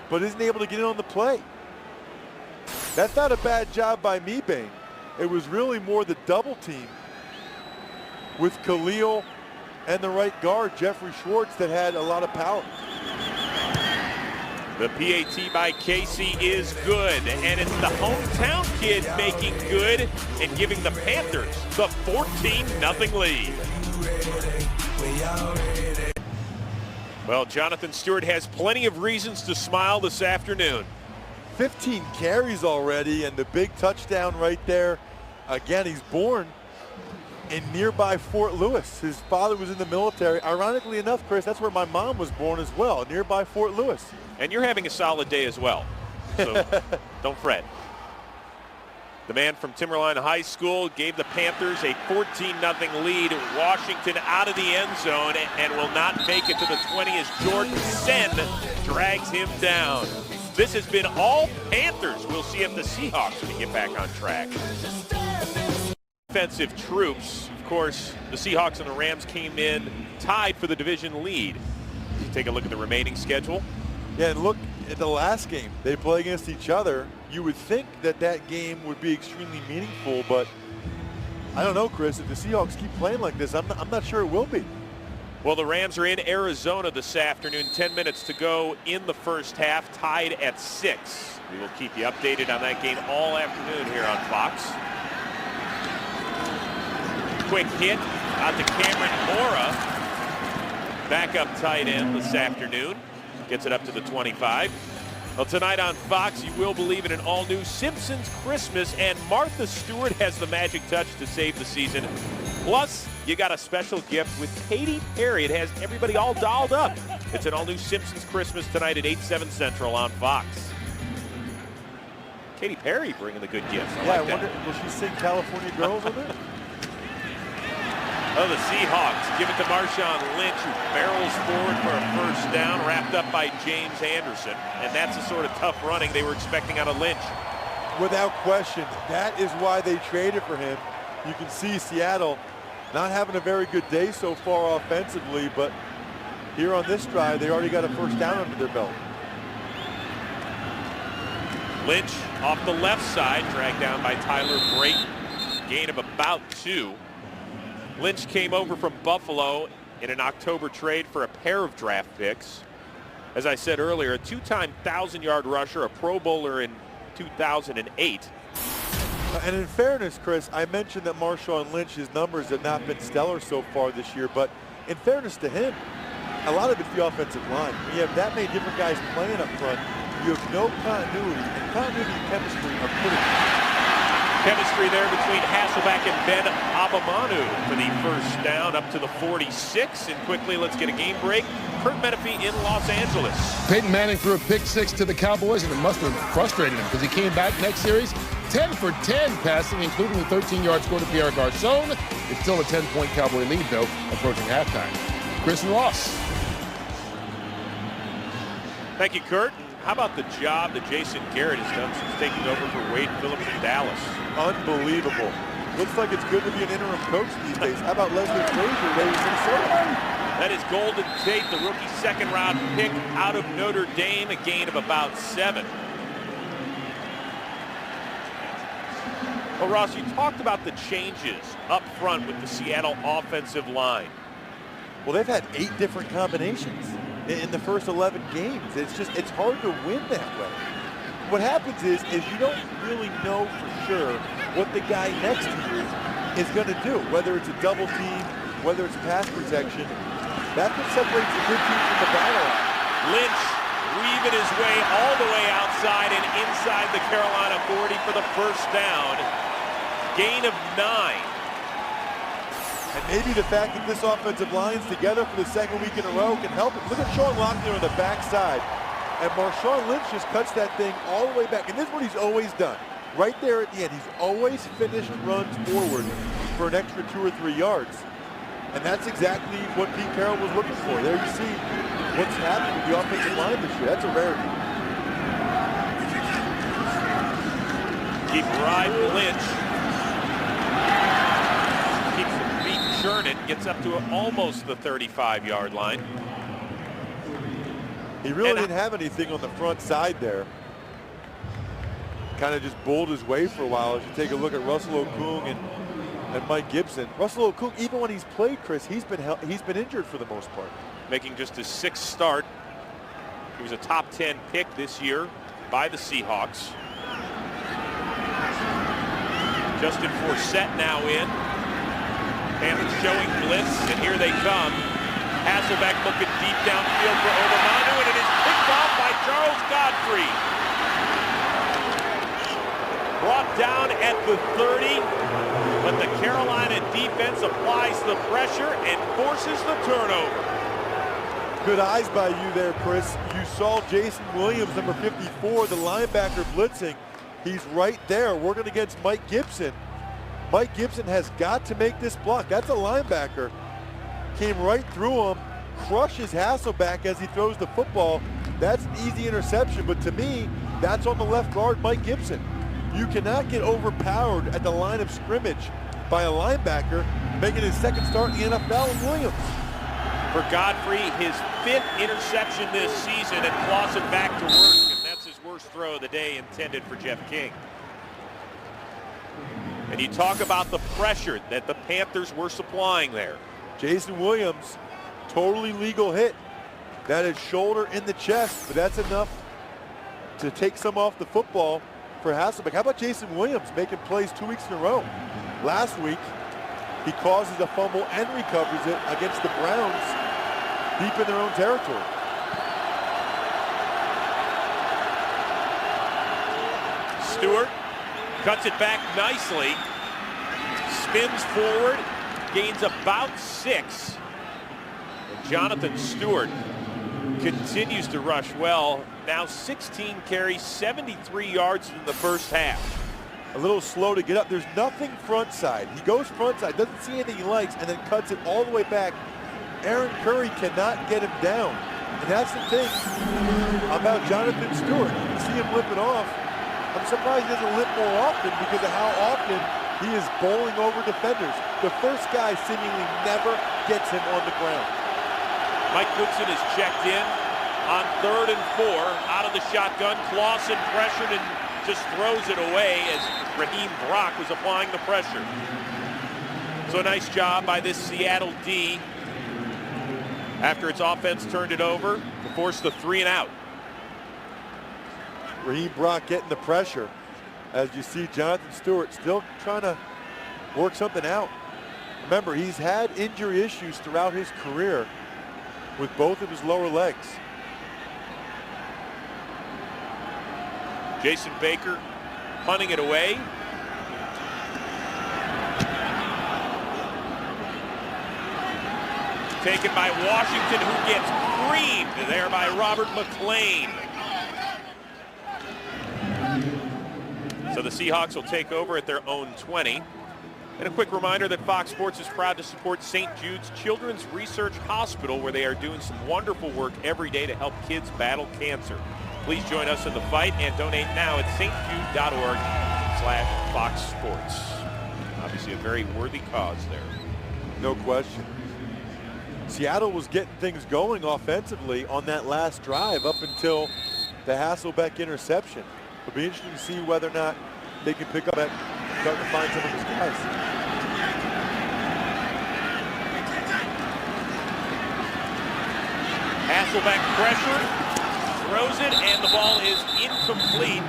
but isn't able to get in on the play. That's not a bad job by Mebane. It was really more the double team with Khalil and the right guard, Jeffrey Schwartz, that had a lot of power. The PAT by Casey is good, and it's the hometown kid making good and giving the Panthers the 14-0 lead. Well, Jonathan Stewart has plenty of reasons to smile this afternoon. 15 carries already, and the big touchdown right there. Again, he's born in nearby Fort Lewis. His father was in the military. Ironically enough, Chris, that's where my mom was born as well, nearby Fort Lewis. And you're having a solid day as well, so don't fret. The man from Timberline High School gave the Panthers a 14-0 lead. Washington out of the end zone and will not make it to the 20 as Jordan Sen drags him down. This has been all Panthers. We'll see if the Seahawks can get back on track. Defensive troops. Of course, the Seahawks and the Rams came in tied for the division lead. Take a look at the remaining schedule. Yeah, and look at the last game. They play against each other. You would think that that game would be extremely meaningful, but I don't know, Chris. If the Seahawks keep playing like this, I'm not sure it will be. Well, the Rams are in Arizona this afternoon. 10 minutes to go in the first half, tied at 6. We will keep you updated on that game all afternoon here on Fox. Quick hit out to Cameron Mora. Backup tight end this afternoon. Gets it up to the 25. Well, tonight on Fox, you will believe in an all-new Simpsons Christmas, and Martha Stewart has the magic touch to save the season. Plus, you got a special gift with Katy Perry. It has everybody all dolled up. It's an all-new Simpsons Christmas tonight at 8, 7 Central on Fox. Katy Perry bringing the good gifts. I wonder, will she sing California Girls with it? Oh, the Seahawks give it to Marshawn Lynch, who barrels forward for a first down, wrapped up by James Anderson. And that's the sort of tough running they were expecting out of Lynch. Without question, that is why they traded for him. You can see Seattle not having a very good day so far offensively, but here on this drive, they already got a first down under their belt. Lynch off the left side, dragged down by Tyler Brayton. Gain of about 2. Lynch came over from Buffalo in an October trade for a pair of draft picks. As I said earlier, a 2-time 1,000-yard rusher, a Pro Bowler in 2008. And in fairness, Chris, I mentioned that Marshawn Lynch's numbers have not been stellar so far this year, but in fairness to him, a lot of it's the offensive line. When you have that many different guys playing up front, you have no continuity, and continuity and chemistry are critical. Chemistry there between Hasselbeck and Ben Abamanu for the first down up to the 46. And quickly, let's get a game break. Kurt Menefee in Los Angeles. Peyton Manning threw a pick 6 to the Cowboys, and it must have frustrated him because he came back next series 10 for 10 passing, including the 13-yard score to Pierre Garçon. It's still a 10-point Cowboy lead, though, approaching halftime. Chris and Ross. Thank you, Kurt. How about the job that Jason Garrett has done since taking over for Wade Phillips in Dallas? Unbelievable. Looks like it's good to be an interim coach these days. How about Leslie Frazier, where he's Minnesota? That is Golden Tate, the rookie second-round pick out of Notre Dame, a gain of about 7. Well, Ross, you talked about the changes up front with the Seattle offensive line. Well, they've had 8 different combinations in the first 11 games. It's hard to win that way. What happens is you don't really know for sure what the guy next to you is going to do, whether it's a double team, whether it's pass protection. That's what separates the good team from the bad one. Lynch weaving his way all the way outside and inside the Carolina 40 for the first down. Gain of 9. And maybe the fact that this offensive line's together for the second week in a row can help it. Look at Sean Locklear on the backside. And Marshawn Lynch just cuts that thing all the way back. And this is what he's always done. Right there at the end, he's always finished runs forward for an extra 2 or 3 yards. And that's exactly what Pete Carroll was looking for. There you see what's happening with the offensive line this year. That's a rarity. Keep riding Lynch. Keeps the feet churning. Gets up to almost the 35-yard line. He really didn't have anything on the front side there. Kind of just bowled his way for a while. As you take a look at Russell Okung and Mike Gibson. Russell Okung, even when he's played, Chris, he's been injured for the most part. Making just his 6th start. He was a top 10 pick this year by the Seahawks. Justin Forsett now in. Panthers showing blitz, and here they come. Hasselbeck looking deep downfield for Obamanu, and it is picked off by Charles Godfrey. Brought down at the 30, but the Carolina defense applies the pressure and forces the turnover. Good eyes by you there, Chris. You saw Jason Williams, number 54, the linebacker, blitzing. He's right there working against Mike Gibson. Mike Gibson has got to make this block. That's a linebacker. Came right through him, crushes Hasselbeck as he throws the football. That's an easy interception, but to me, that's on the left guard, Mike Gibson. You cannot get overpowered at the line of scrimmage by a linebacker making his 2nd start in the NFL in Williams. For Godfrey, his 5th interception this season, and Clausen back to work, and that's his worst throw of the day intended for Jeff King. And you talk about the pressure that the Panthers were supplying there. Jason Williams, totally legal hit. That is shoulder in the chest, but that's enough to take some off the football for Hasselbeck. How about Jason Williams making plays 2 weeks in a row? Last week, he causes a fumble and recovers it against the Browns deep in their own territory. Stewart cuts it back nicely, spins forward, gains about 6. And Jonathan Stewart continues to rush well. Now 16 carries, 73 yards in the first half. A little slow to get up. There's nothing front side. He goes front side, doesn't see anything he likes, and then cuts it all the way back. Aaron Curry cannot get him down. And that's the thing about Jonathan Stewart. You can see him limping off. I'm surprised he doesn't limp more often because of how often he is bowling over defenders. The first guy seemingly never gets him on the ground. Mike Goodson is checked in on 3rd and 4 out of the shotgun. Clausen pressured and just throws it away as Raheem Brock was applying the pressure. So a nice job by this Seattle D after its offense turned it over to force the 3-and-out. Raheem Brock getting the pressure as you see Jonathan Stewart still trying to work something out. Remember, he's had injury issues throughout his career with both of his lower legs. Jason Baker punting it away. Taken by Washington, who gets creamed there by Robert McClain. So the Seahawks will take over at their own 20. And a quick reminder that Fox Sports is proud to support St. Jude's Children's Research Hospital, where they are doing some wonderful work every day to help kids battle cancer. Please join us in the fight and donate now at stjude.org/Fox Sports. Obviously a very worthy cause there. No question. Seattle was getting things going offensively on that last drive up until the Hasselbeck interception. It'll be interesting to see whether or not they can pick up that, start to find some of his guys. Hasselbeck pressure, throws it, and the ball is incomplete.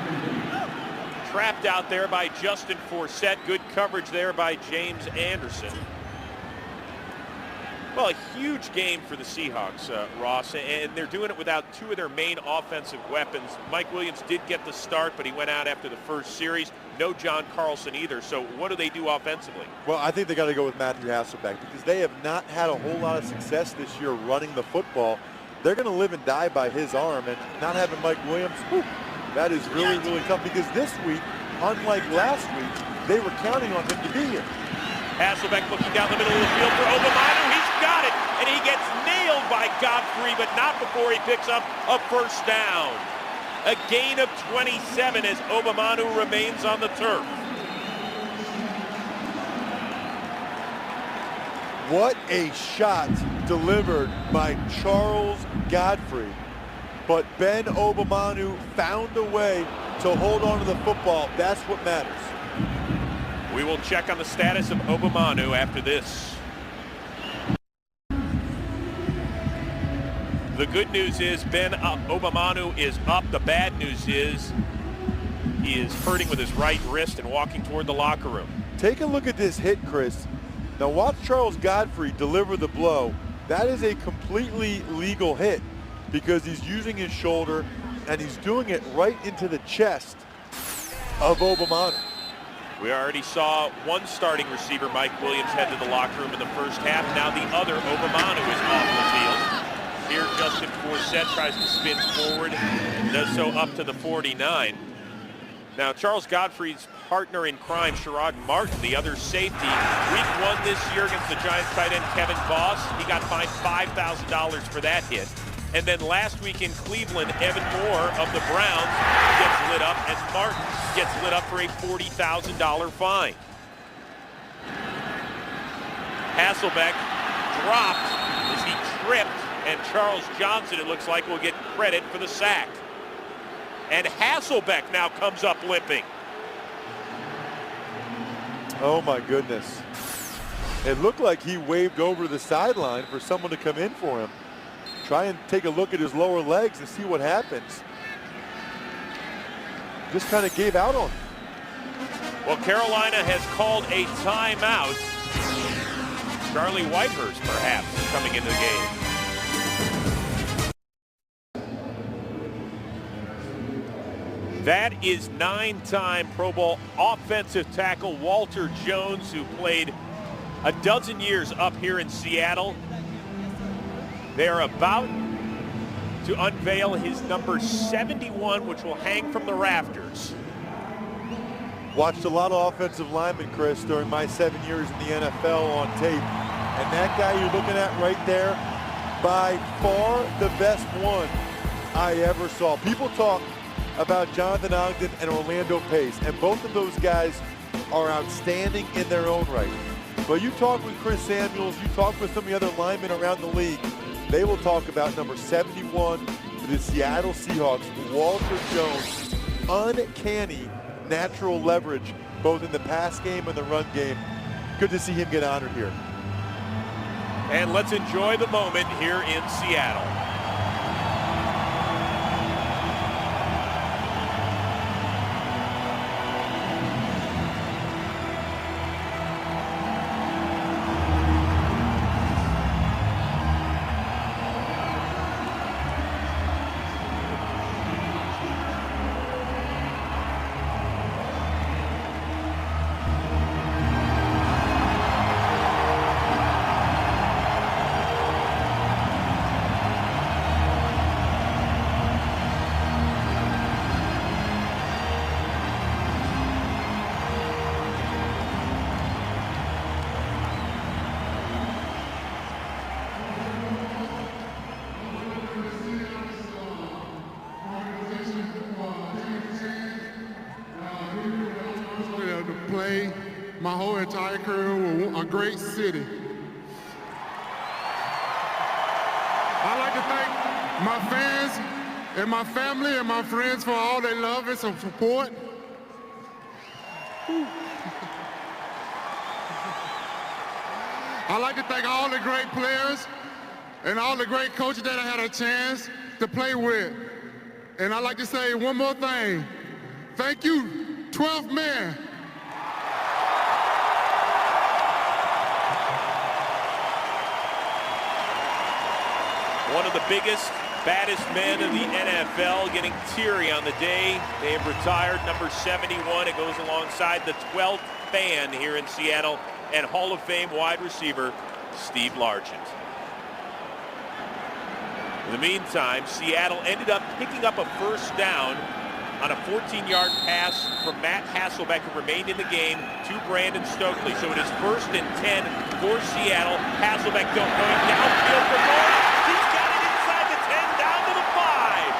Trapped out there by Justin Forsett. Good coverage there by James Anderson. Well, a huge game for the Seahawks, Ross, and they're doing it without two of their main offensive weapons. Mike Williams did get the start, but he went out after the first series. No John Carlson either. So what do they do offensively? Well, I think they got to go with Matthew Hasselbeck because they have not had a whole lot of success this year running the football. They're going to live and die by his arm, and not having Mike Williams, that is really, really tough because this week, unlike last week, they were counting on him to be here. Hasselbeck looking down the middle of the field for Obamanu. He's got it, and he gets nailed by Godfrey, but not before he picks up a first down. A gain of 27 as Obamanu remains on the turf. What a shot delivered by Charles Godfrey. But Ben Obamanu found a way to hold on to the football. That's what matters. We will check on the status of Obamanu after this. The good news is Ben Obamanu is up. The bad news is he is hurting with his right wrist and walking toward the locker room. Take a look at this hit, Chris. Now watch Charles Godfrey deliver the blow. That is a completely legal hit because he's using his shoulder and he's doing it right into the chest of Obamanu. We already saw one starting receiver, Mike Williams, head to the locker room in the first half. Now the other, Obamanu, is off the field. Here Justin Forsett tries to spin forward, does so up to the 49. Now Charles Godfrey's partner in crime, Sherrod Martin, the other safety, week 1 this year against the Giants tight end Kevin Boss, he got fined $5,000 for that hit. And then last week in Cleveland, Evan Moore of the Browns gets lit up, and Martin gets lit up for a $40,000 fine. Hasselbeck dropped as he tripped, and Charles Johnson, it looks like, will get credit for the sack. And Hasselbeck now comes up limping. Oh my goodness. It looked like he waved over to the sideline for someone to come in for him. Try and take a look at his lower legs and see what happens. Just kind of gave out on him. Well, Carolina has called a timeout. Charlie Whitehurst, perhaps, coming into the game. That is 9-time Pro Bowl offensive tackle Walter Jones, who played a dozen years up here in Seattle. They are about to unveil his number 71, which will hang from the rafters. Watched a lot of offensive linemen, Chris, during my 7 years in the NFL on tape. And that guy you're looking at right there, by far the best one I ever saw. People talk about Jonathan Ogden and Orlando Pace, and both of those guys are outstanding in their own right. But you talk with Chris Samuels, you talk with some of the other linemen around the league, they will talk about number 71 for the Seattle Seahawks, Walter Jones. uncanny natural leverage, both in the pass game and the run game. Good to see him get honored here. And let's enjoy the moment here in Seattle. Play my whole entire career with a great city. I'd like to thank my fans and my family and my friends for all their love and support. I'd like to thank all the great players and all the great coaches that I had a chance to play with. And I'd like to say one more thing. Thank you, 12th man. One of the biggest, baddest men in the NFL, getting teary on the day they have retired, number 71. It goes alongside the 12th fan here in Seattle and Hall of Fame wide receiver Steve Largent. In the meantime, Seattle ended up picking up a first down on a 14-yard pass from Matt Hasselbeck, who remained in the game, to Brandon Stokely. So it is 1st and 10 for Seattle. Hasselbeck going downfield for Moore. He's got it inside the 10, down to the 5.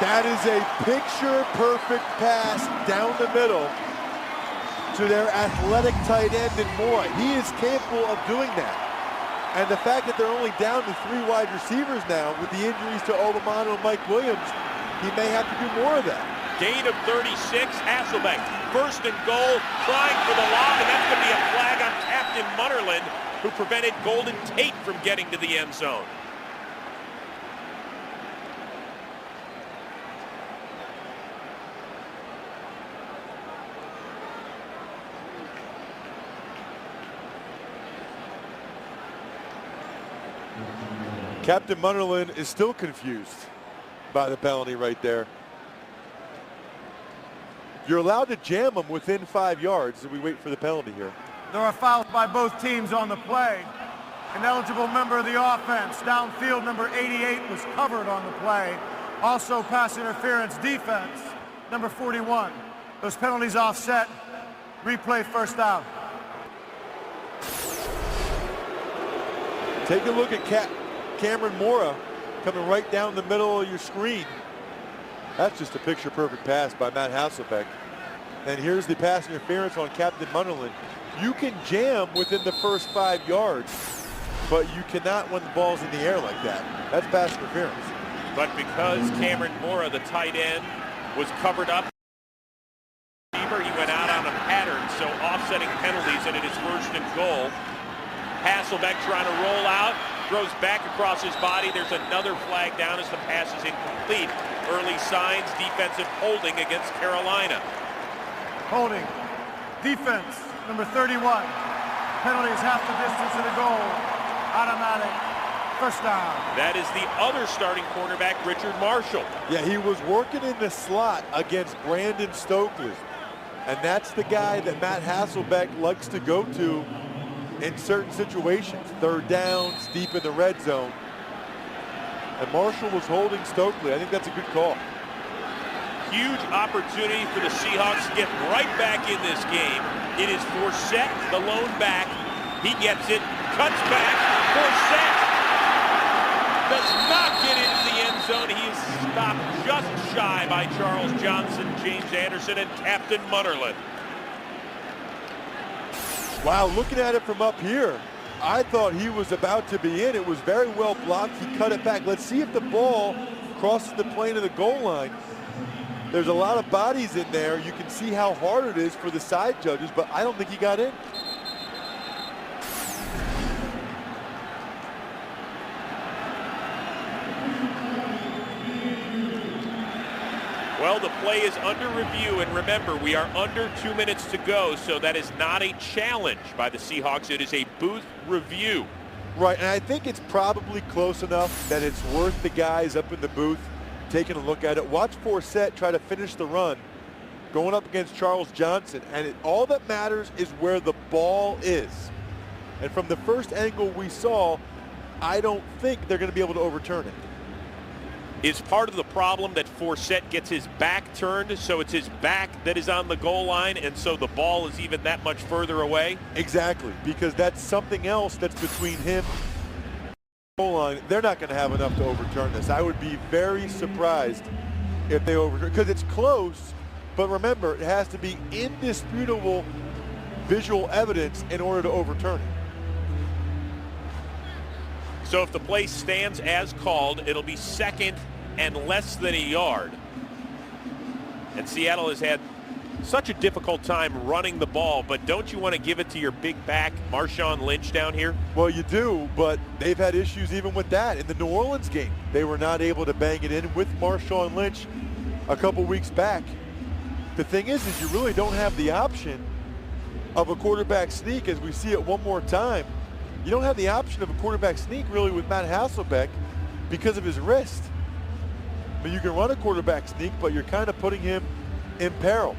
That is a picture-perfect pass down the middle to their athletic tight end and Moore. He is capable of doing that. And the fact that they're only down to 3 wide receivers now with the injuries to Olomano and Mike Williams, he may have to do more of that. Gain of 36, Hasselbeck, 1st and goal, trying for the lob, and that's going to be a flag on Captain Munnerlyn, who prevented Golden Tate from getting to the end zone. Captain Munnerlyn is still confused by the penalty right there. You're allowed to jam them within 5 yards as we wait for the penalty here. There are fouls by both teams on the play. An eligible member of the offense, downfield number 88, was covered on the play. Also pass interference defense, number 41. Those penalties offset. Replay first down. Take a look at Cameron Mora coming right down the middle of your screen. That's just a picture-perfect pass by Matt Hasselbeck. And here's the pass interference on Captain Munnerlyn. You can jam within the first 5 yards, but you cannot when the ball's in the air like that. That's pass interference. But because Cameron Mora, the tight end, was covered up, he went out on a pattern, so offsetting penalties, and it is 1st and goal. Hasselbeck trying to roll out, throws back across his body. There's another flag down as the pass is incomplete. Early signs, defensive holding against Carolina. Holding. Defense, number 31. Penalty is half the distance of the goal. Automatic. First down. That is the other starting cornerback, Richard Marshall. Yeah, he was working in the slot against Brandon Stokely. And that's the guy that Matt Hasselbeck likes to go to in certain situations. 3rd downs, deep in the red zone. And Marshall was holding Stokely. I think that's a good call. Huge opportunity for the Seahawks to get right back in this game. It is Forsett, the lone back. He gets it, cuts back. Forsett does not get into the end zone. He is stopped just shy by Charles Johnson, James Anderson, and Captain Munnerlyn. Wow, looking at it from up here, I thought he was about to be in. It was very well blocked. He cut it back. Let's see if the ball crosses the plane of the goal line. There's a lot of bodies in there. You can see how hard it is for the side judges, but I don't think he got in. Well, the play is under review, and remember, we are under 2 minutes to go, so that is not a challenge by the Seahawks. It is a booth review. Right, and I think it's probably close enough that it's worth the guys up in the booth taking a look at it. Watch Forsett try to finish the run, going up against Charles Johnson, and all that matters is where the ball is. And from the first angle we saw, I don't think they're going to be able to overturn it. Is part of the problem that Forsett gets his back turned, so it's his back that is on the goal line, and so the ball is even that much further away? Exactly, because that's something else that's between him and the goal line. They're not going to have enough to overturn this. I would be very surprised if they overturn, because it's close, but remember, it has to be indisputable visual evidence in order to overturn it. So if the play stands as called, it'll be second and less than a yard. And Seattle has had such a difficult time running the ball, but don't you want to give it to your big back, Marshawn Lynch, down here? Well, you do, but they've had issues even with that. In the New Orleans game, they were not able to bang it in with Marshawn Lynch a couple weeks back. The thing is you really don't have the option of a quarterback sneak, as we see it one more time. You don't have the option of a quarterback sneak really with Matt Hasselbeck because of his wrist. I mean, you can run a quarterback sneak, but you're kind of putting him in peril.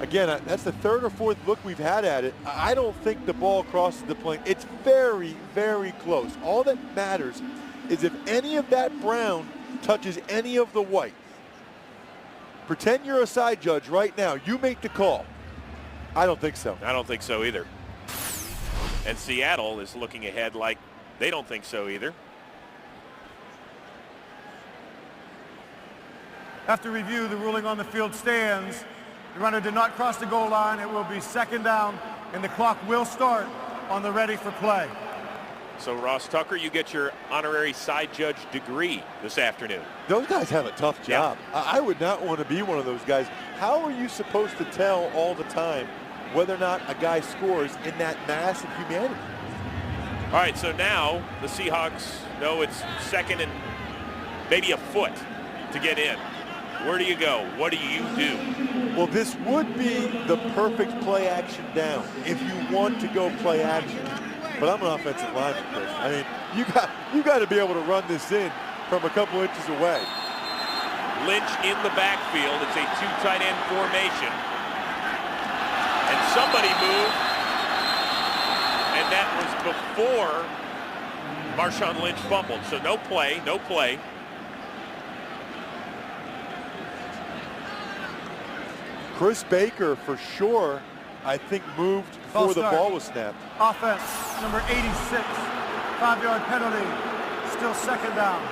Again, that's the third or fourth look we've had at it. I don't think the ball crosses the plane. It's very, very close. All that matters is if any of that brown touches any of the white. Pretend you're a side judge right now. You make the call. I don't think so. I don't think so either. And Seattle is looking ahead like they don't think so either. After review, the ruling on the field stands. The runner did not cross the goal line. It will be second down, and the clock will start on the ready for play. So, Ross Tucker, you get your honorary side judge degree this afternoon. Those guys have a tough job. Yeah. I would not want to be one of those guys. How are you supposed to tell all the time whether or not a guy scores in that mass of humanity? All right, so now the Seahawks know it's second and maybe a foot to get in. Where do you go? What do you do? Well, this would be the perfect play action down if you want to go play action. But I'm an offensive lineman, Chris. I mean, you got to be able to run this in from a couple inches away. Lynch in the backfield. It's a two tight end formation. And somebody moved, and that was before Marshawn Lynch fumbled. So no play, no play. Chris Baker, for sure, I think moved before the ball was snapped. Offense, number 86, 5-yard penalty, still second down.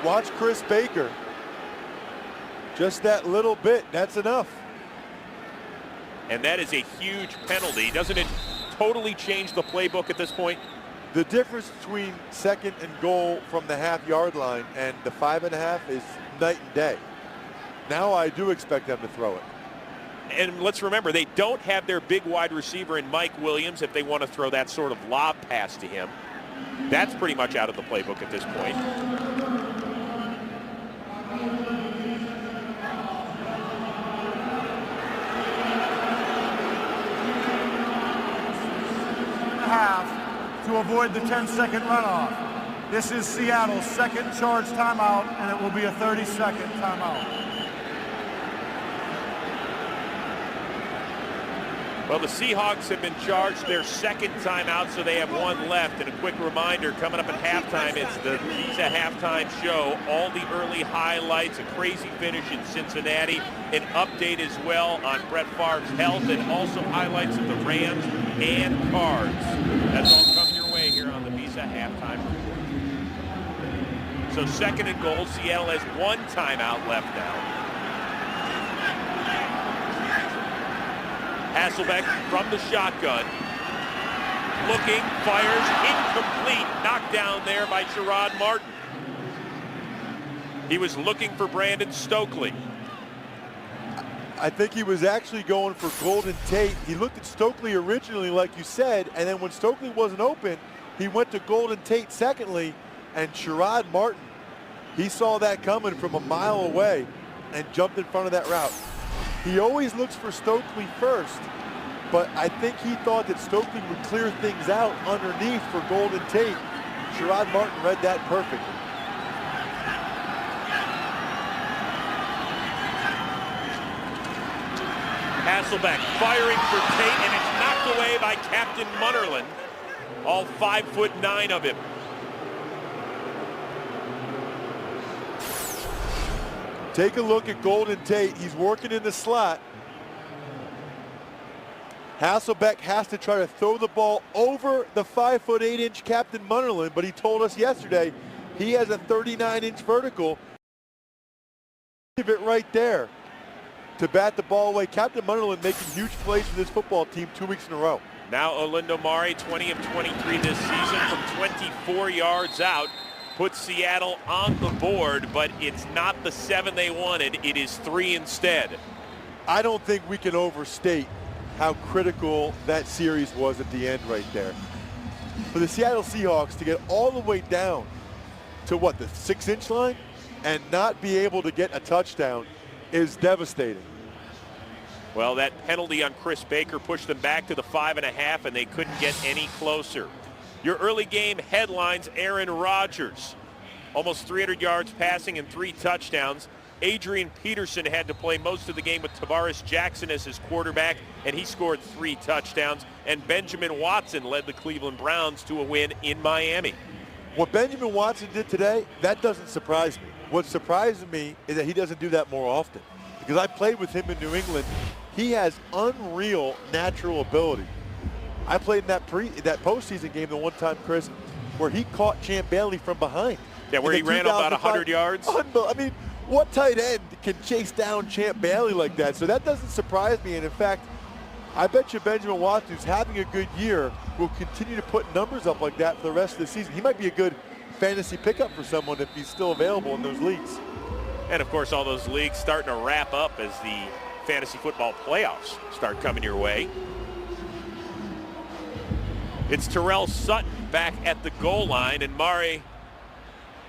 Watch Chris Baker. Just that little bit, that's enough. And that is a huge penalty. Doesn't it totally change the playbook at this point? The difference between second and goal from the half-yard line and the 5.5 is night and day. Now I do expect them to throw it. And let's remember, they don't have their big wide receiver in Mike Williams if they want to throw that sort of lob pass to him. That's pretty much out of the playbook at this point. Half to avoid the 10-second runoff. This is Seattle's second charge timeout, and it will be a 30-second timeout. Well, the Seahawks have been charged their second timeout, so they have one left. And a quick reminder, coming up at halftime, it's the Visa Halftime Show. All the early highlights, a crazy finish in Cincinnati, an update as well on Brett Favre's health, and also highlights of the Rams and Cards. That's all coming your way here on the Visa Halftime. So second and goal, Seattle has one timeout left now. Hasselbeck from the shotgun. looking, fires, incomplete, knocked down there by Sherrod Martin. He was looking for Brandon Stokely. I think he was actually going for Golden Tate. He looked at Stokely originally, like you said, and then when Stokely wasn't open, he went to Golden Tate secondly, and Sherrod Martin, he saw that coming from a mile away and jumped in front of that route. He always looks for Stokely first, but I think he thought that Stokely would clear things out underneath for Golden Tate. Sherrod Martin read that perfectly. Hasselbeck firing for Tate, and it's knocked away by Captain Munnerlyn, all 5'9" of him. Take a look at Golden Tate. He's working in the slot. Hasselbeck has to try to throw the ball over the 5'8" Captain Munnerlyn, but he told us yesterday he has a 39-inch vertical. Give it right there to bat the ball away. Captain Munnerlyn making huge plays for this football team 2 weeks in a row. Now Olindo Mare, 20 of 23 this season from 24 yards out. Puts Seattle on the board, but it's not the 7 they wanted. It is 3 instead. I don't think we can overstate how critical that series was at the end right there. For the Seattle Seahawks to get all the way down to what, the 6-inch line and not be able to get a touchdown is devastating. Well, that penalty on Chris Baker pushed them back to the 5.5, and they couldn't get any closer. Your early game headlines: Aaron Rodgers, almost 300 yards passing and 3 touchdowns. Adrian Peterson had to play most of the game with Tavares Jackson as his quarterback, and he scored 3 touchdowns. And Benjamin Watson led the Cleveland Browns to a win in Miami. What Benjamin Watson did today, that doesn't surprise me. What surprises me is that he doesn't do that more often. Because I played with him in New England. He has unreal natural ability. I played in that postseason game the one time, Chris, where he caught Champ Bailey from behind. Yeah, where he ran about 100 yards. I mean, what tight end can chase down Champ Bailey like that? So that doesn't surprise me. And in fact, I bet you Benjamin Watson, who's having a good year, will continue to put numbers up like that for the rest of the season. He might be a good fantasy pickup for someone if he's still available in those leagues. And of course, all those leagues starting to wrap up as the fantasy football playoffs start coming your way. It's Terrell Sutton back at the goal line, and Mare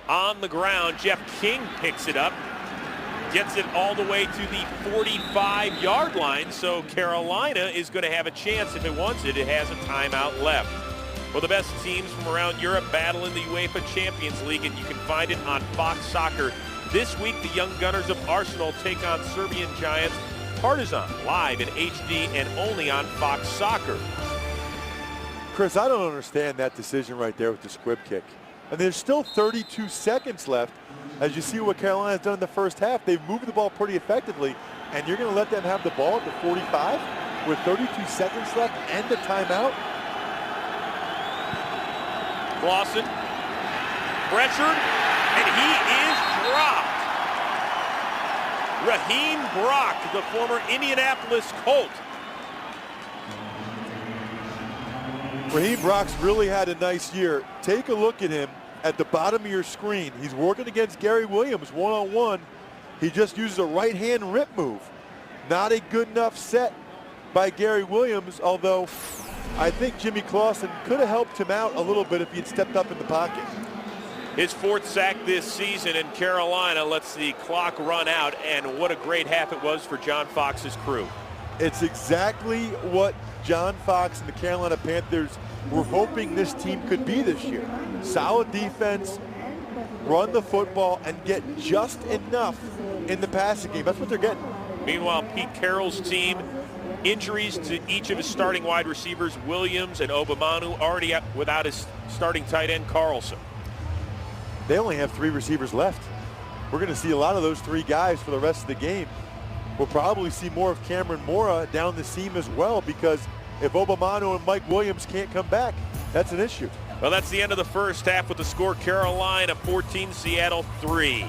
on the ground. Jeff King picks it up, gets it all the way to the 45-yard line, so Carolina is going to have a chance if it wants it. It has a timeout left. Well, the best teams from around Europe battle in the UEFA Champions League, and you can find it on Fox Soccer. This week, the Young Gunners of Arsenal take on Serbian giants Partizan, live in HD and only on Fox Soccer. Chris, I don't understand that decision right there with the squib kick. And there's still 32 seconds left. As you see what Carolina's done in the first half, they've moved the ball pretty effectively, and you're going to let them have the ball at the 45 with 32 seconds left and the timeout? Clausen, pressured, and he is dropped. Raheem Brock, the former Indianapolis Colt. Raheem Brock's really had a nice year. Take a look at him at the bottom of your screen. He's working against Gary Williams one-on-one. He just uses a right-hand rip move. Not a good enough set by Gary Williams, although I think Jimmy Clausen could have helped him out a little bit if he had stepped up in the pocket. His 4th sack this season, in Carolina lets the clock run out, and what a great half it was for John Fox's crew. It's exactly what John Fox and the Carolina Panthers were hoping this team could be this year. Solid defense, run the football, and get just enough in the passing game. That's what they're getting. Meanwhile, Pete Carroll's team, injuries to each of his starting wide receivers, Williams and Obamanu, already without his starting tight end, Carlson. They only have 3 receivers left. We're going to see a lot of those 3 guys for the rest of the game. We'll probably see more of Cameron Mora down the seam as well, because if Obamanu and Mike Williams can't come back, that's an issue. Well, that's the end of the first half with the score Carolina 14, Seattle 3.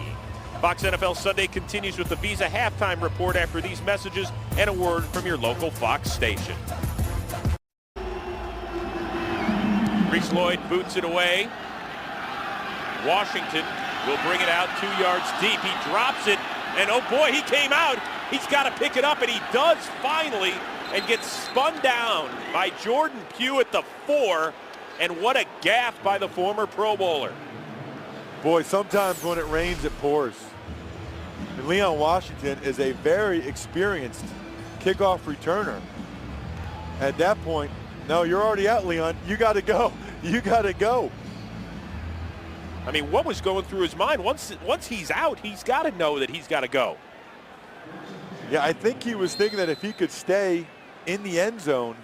Fox NFL Sunday continues with the Visa halftime report after these messages and a word from your local Fox station. Reese Lloyd boots it away. Washington will bring it out 2 yards deep. He drops it, and oh boy, he came out. He's got to pick it up, and he does finally, and gets spun down by Jordan Pugh at the 4. And what a gaffe by the former Pro Bowler. Boy, sometimes when it rains, it pours. And Leon Washington is a very experienced kickoff returner. At that point, no, you're already out, Leon. You got to go. You got to go. I mean, what was going through his mind? Once he's out, he's got to know that he's got to go. Yeah, I think he was thinking that if he could stay in the end zone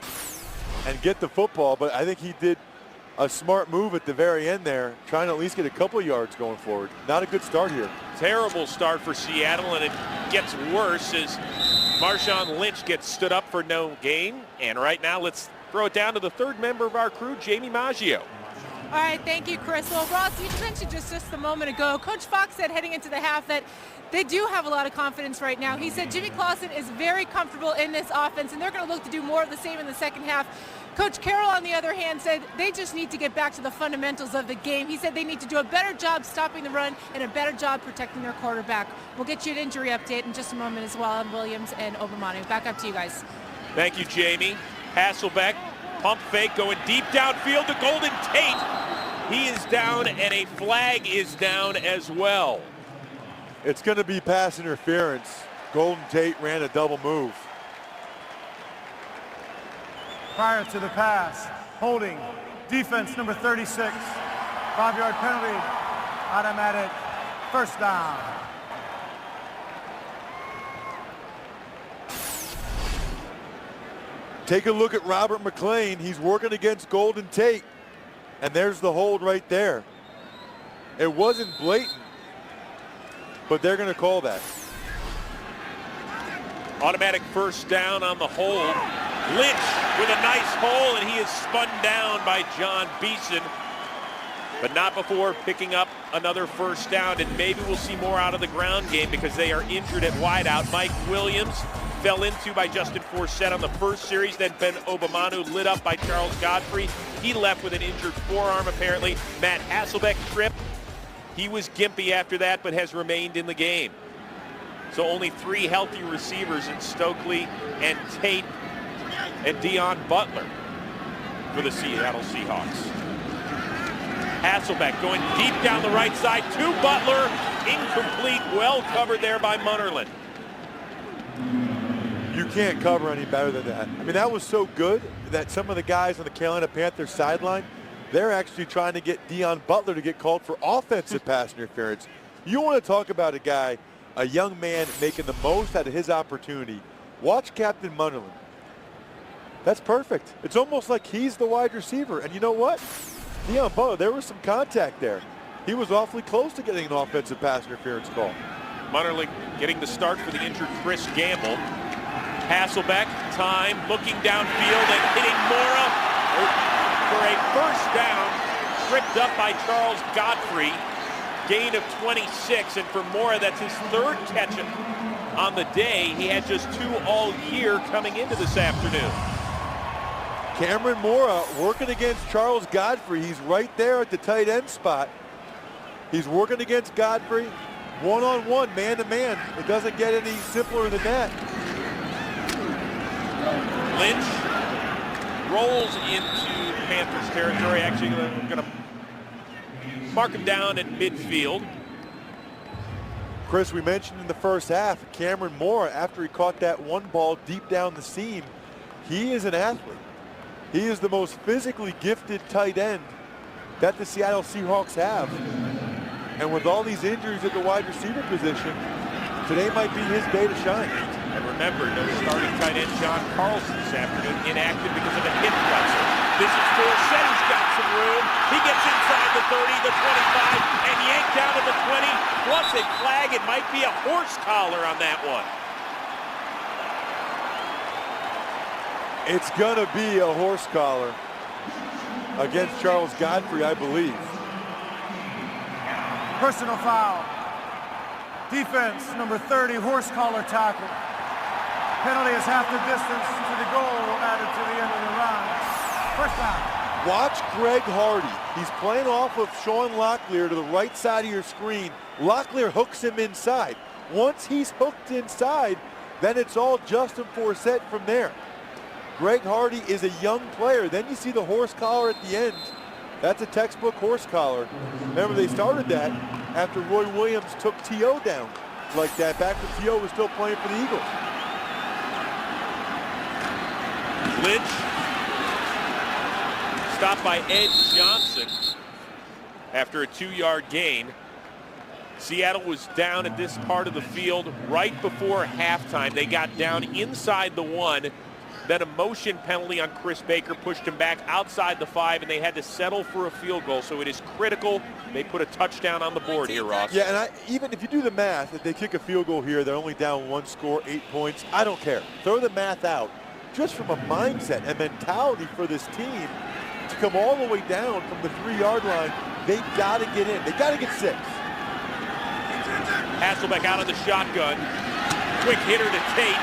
and get the football, but I think he did a smart move at the very end there, trying to at least get a couple yards going forward. Not a good start here. Terrible start for Seattle, and it gets worse as Marshawn Lynch gets stood up for no gain. And right now, let's throw it down to the third member of our crew, Jamie Maggio. All right, thank you, Chris. Well, Ross, you mentioned just a moment ago, Coach Fox said heading into the half that they do have a lot of confidence right now. He said Jimmy Clausen is very comfortable in this offense, and they're going to look to do more of the same in the second half. Coach Carroll, on the other hand, said they just need to get back to the fundamentals of the game. He said they need to do a better job stopping the run and a better job protecting their quarterback. We'll get you an injury update in just a moment as well on Williams and Obamanu. Back up to you guys. Thank you, Jamie. Hasselbeck, pump fake, going deep downfield to Golden Tate. He is down, and a flag is down as well. It's going to be pass interference. Golden Tate ran a double move. Prior to the pass, holding, defense number 36. 5-yard penalty, automatic first down. Take a look at Robert McClain. He's working against Golden Tate. And there's the hold right there. It wasn't blatant, but they're going to call that. Automatic first down on the hold. Lynch with a nice hole, and he is spun down by John Beeson. But not before picking up another first down, and maybe we'll see more out of the ground game because they are injured at wideout. Mike Williams fell into by Justin Forsett on the first series, then Ben Obamanu lit up by Charles Godfrey. He left with an injured forearm apparently. Matt Hasselbeck tripped. He was gimpy after that, but has remained in the game. So only 3 healthy receivers in Stokely and Tate and Dion Butler for the Seattle Seahawks. Hasselbeck going deep down the right side to Butler. Incomplete, well covered there by Munnerlyn. You can't cover any better than that. I mean, that was so good that some of the guys on the Carolina Panthers sideline, they're actually trying to get Dion Butler to get called for offensive pass interference. You want to talk about a guy, a young man making the most out of his opportunity. Watch Captain Munnerlyn. That's perfect. It's almost like he's the wide receiver. And you know what? Dion Butler, there was some contact there. He was awfully close to getting an offensive pass interference call. Munnerlyn getting the start for the injured Chris Gamble. Hasselbeck, time, looking downfield and hitting Mora for a first down, tripped up by Charles Godfrey. Gain of 26, and for Mora, that's his 3rd catch on the day. He had just 2 all year coming into this afternoon. Cameron Mora working against Charles Godfrey. He's right there at the tight end spot. He's working against Godfrey, one-on-one, man-to-man. It doesn't get any simpler than that. Lynch rolls into Panthers territory. Actually, we're going to mark him down at midfield. Chris, we mentioned in the first half, Cameron Mora, after he caught that one ball deep down the seam, he is an athlete. He is the most physically gifted tight end that the Seattle Seahawks have. And with all these injuries at the wide receiver position, today might be his day to shine. And remember, no starting tight end John Carlson this afternoon, inactive because of a hip flexor. This is Forsett, who's got some room. He gets inside the 30, the 25, and yanked down to the 20, plus a flag. It might be a horse collar on that one. It's going to be a horse collar against Charles Godfrey, I believe. Personal foul. Defense number 30, horse collar tackle. Penalty is half the distance to the goal added to the end of the run. First down. Watch Greg Hardy. He's playing off of Sean Locklear to the right side of your screen. Locklear hooks him inside. Once he's hooked inside, then it's all Justin Forsett from there. Greg Hardy is a young player. Then you see the horse collar at the end. That's a textbook horse collar. Remember, they started that after Roy Williams took T.O. down like that, back when T.O. was still playing for the Eagles. Lynch, stopped by Ed Johnson after a 2-yard gain. Seattle was down at this part of the field right before halftime. They got down inside the 1. Then a motion penalty on Chris Baker pushed him back outside the 5, and they had to settle for a field goal. So it is critical they put a touchdown on the board here, Ross. Yeah, and even if you do the math, if they kick a field goal here, they're only down 1 score, 8 points. I don't care. Throw the math out. Just from a mindset and mentality for this team to come all the way down from the 3-yard line, they've got to get in. They've got to get 6. Hasselbeck out of the shotgun. Quick hitter to Tate.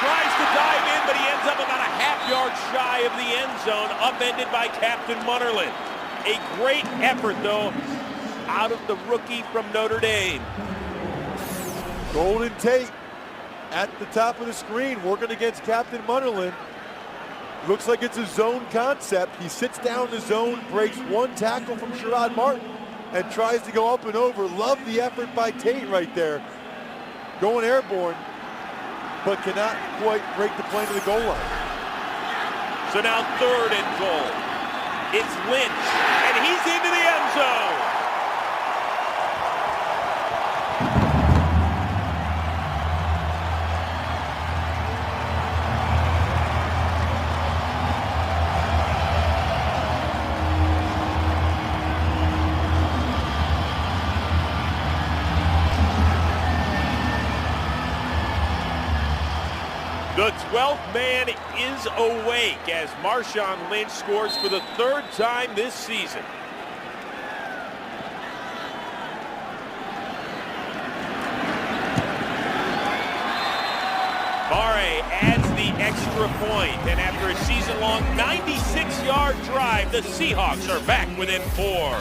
Tries to dive in, but he ends up about a half-yard shy of the end zone, upended by Captain Munnerlyn. A great effort, though, out of the rookie from Notre Dame. Golden Tate at the top of the screen, working against Captain Munnerlyn. Looks like it's a zone concept. He sits down in the zone, breaks 1 tackle from Sherrod Martin, and tries to go up and over. Love the effort by Tate right there. Going airborne, but cannot quite break the plane to the goal line. So now 3rd and goal. It's Lynch, and he's into the end zone. The 12th man is awake as Marshawn Lynch scores for the 3rd time this season. Mare adds the extra point, and after a season-long 96-yard drive, the Seahawks are back within 4.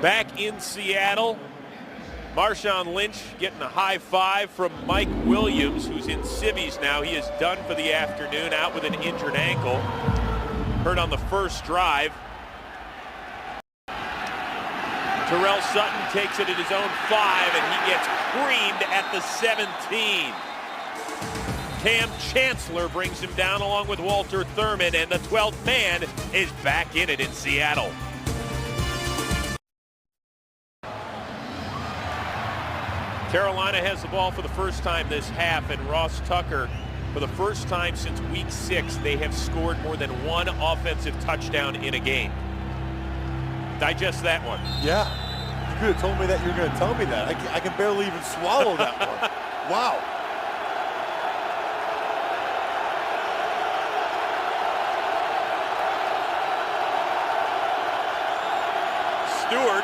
Back in Seattle, Marshawn Lynch getting a high five from Mike Williams, who's in civvies now. He is done for the afternoon, out with an injured ankle. Hurt on the first drive. Terrell Sutton takes it at his own 5, and he gets creamed at the 17. Cam Chancellor brings him down along with Walter Thurman, and the 12th man is back in it in Seattle. Carolina has the ball for the first time this half, and Ross Tucker, for the first time since week 6, they have scored more than 1 offensive touchdown in a game. Digest that one. Yeah, you could have told me that. You're going to tell me that. I can barely even swallow that one. Wow. Stewart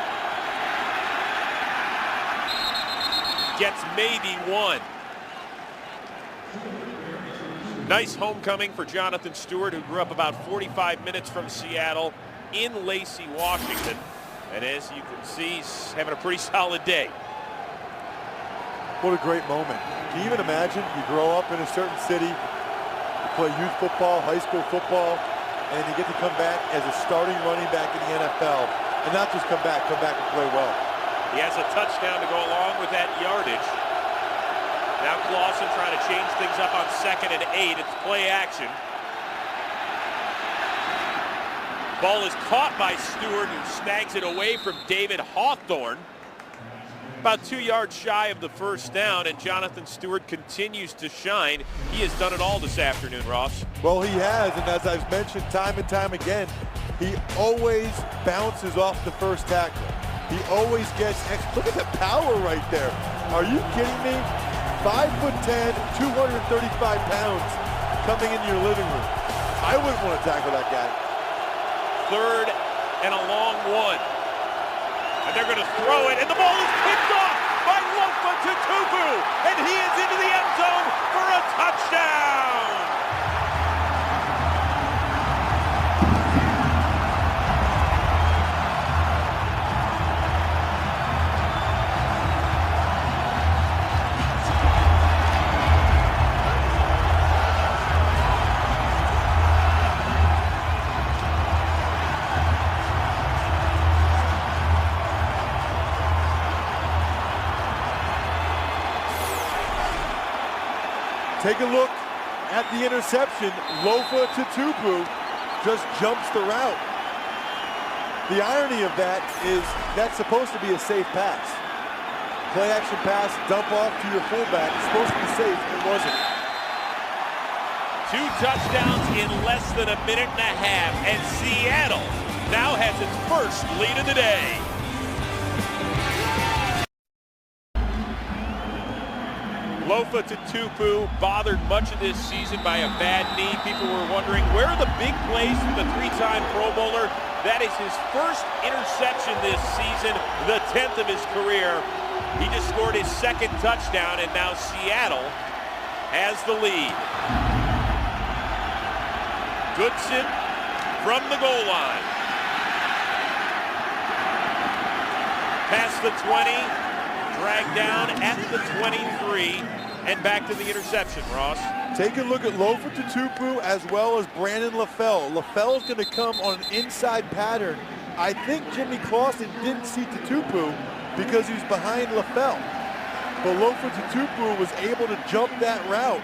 gets maybe 1. Nice homecoming for Jonathan Stewart, who grew up about 45 minutes from Seattle in Lacey, Washington. And as you can see, he's having a pretty solid day. What a great moment. Can you even imagine you grow up in a certain city, you play youth football, high school football, and you get to come back as a starting running back in the NFL, and not just come back and play well. He has a touchdown to go along with that yardage. Now Clausen trying to change things up on 2nd and 8. It's play action. Ball is caught by Stewart, who snags it away from David Hawthorne. About 2 yards shy of the first down, and Jonathan Stewart continues to shine. He has done it all this afternoon, Ross. Well, he has, and as I've mentioned time and time again, he always bounces off the first tackle. He always gets look at the power right there. Are you kidding me? 5'10", 235 pounds coming into your living room. I wouldn't want to tackle that guy. 3rd and a long 1. And they're going to throw it, and the ball is picked off by Lofa-Tatupu, and he is into the end zone for a touchdown. Take a look at the interception. Lofa-Tatupu just jumps the route. The irony of that is that's supposed to be a safe pass. Play action pass, dump off to your fullback. It's supposed to be safe, it wasn't. 2 touchdowns in less than a minute and a half, and Seattle now has its first lead of the day. Lofa-Tatupu bothered much of this season by a bad knee. People were wondering, where are the big plays from the 3-time Pro Bowler? That is his first interception this season, the 10th of his career. He just scored his 2nd touchdown, and now Seattle has the lead. Goodson from the goal line. Past the 20, dragged down at the 23, and back to the interception, Ross. Take a look at Lofa-Tatupu as well as Brandon LaFell. LaFell's going to come on an inside pattern. I think Jimmy Clausen didn't see Tatupu because he was behind LaFell. But Lofa-Tatupu was able to jump that route.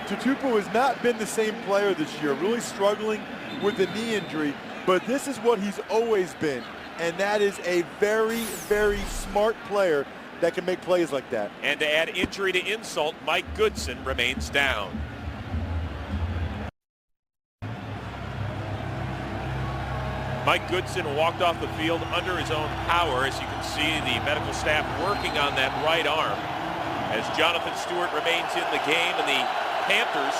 Tatupu has not been the same player this year, really struggling with the knee injury, but this is what he's always been, and that is a very, very smart player that can make plays like that. And to add injury to insult, Mike Goodson remains down. Mike Goodson walked off the field under his own power. As you can see, the medical staff working on that right arm as Jonathan Stewart remains in the game, and the Panthers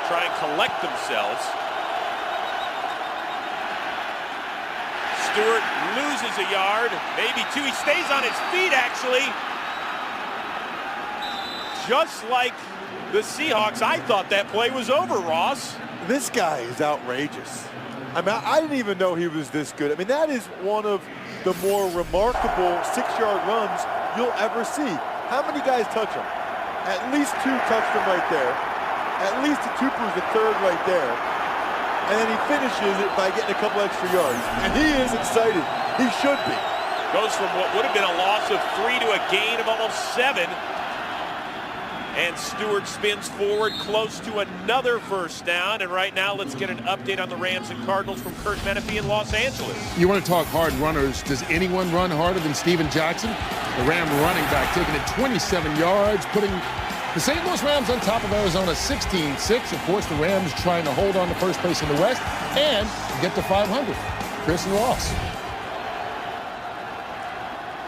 try and collect themselves. Stewart loses a yard, maybe 2. He stays on his feet, actually. Just like the Seahawks, I thought that play was over, Ross. This guy is outrageous. I mean, I didn't even know he was this good. I mean, that is one of the more remarkable 6-yard runs you'll ever see. How many guys touch him? At least 2 touched him right there. At least Tatupu's the 3rd right there. And then he finishes it by getting a couple extra yards. And he is excited. He should be. Goes from what would have been a loss of 3 to a gain of almost 7. And Stewart spins forward close to another first down. And right now, let's get an update on the Rams and Cardinals from Kurt Menefee in Los Angeles. You want to talk hard runners. Does anyone run harder than Steven Jackson? The Ram running back taking it 27 yards, putting the St. Louis Rams on top of Arizona 16-6. Of course, the Rams trying to hold on to first place in the West and get to 500. Chris and Ross.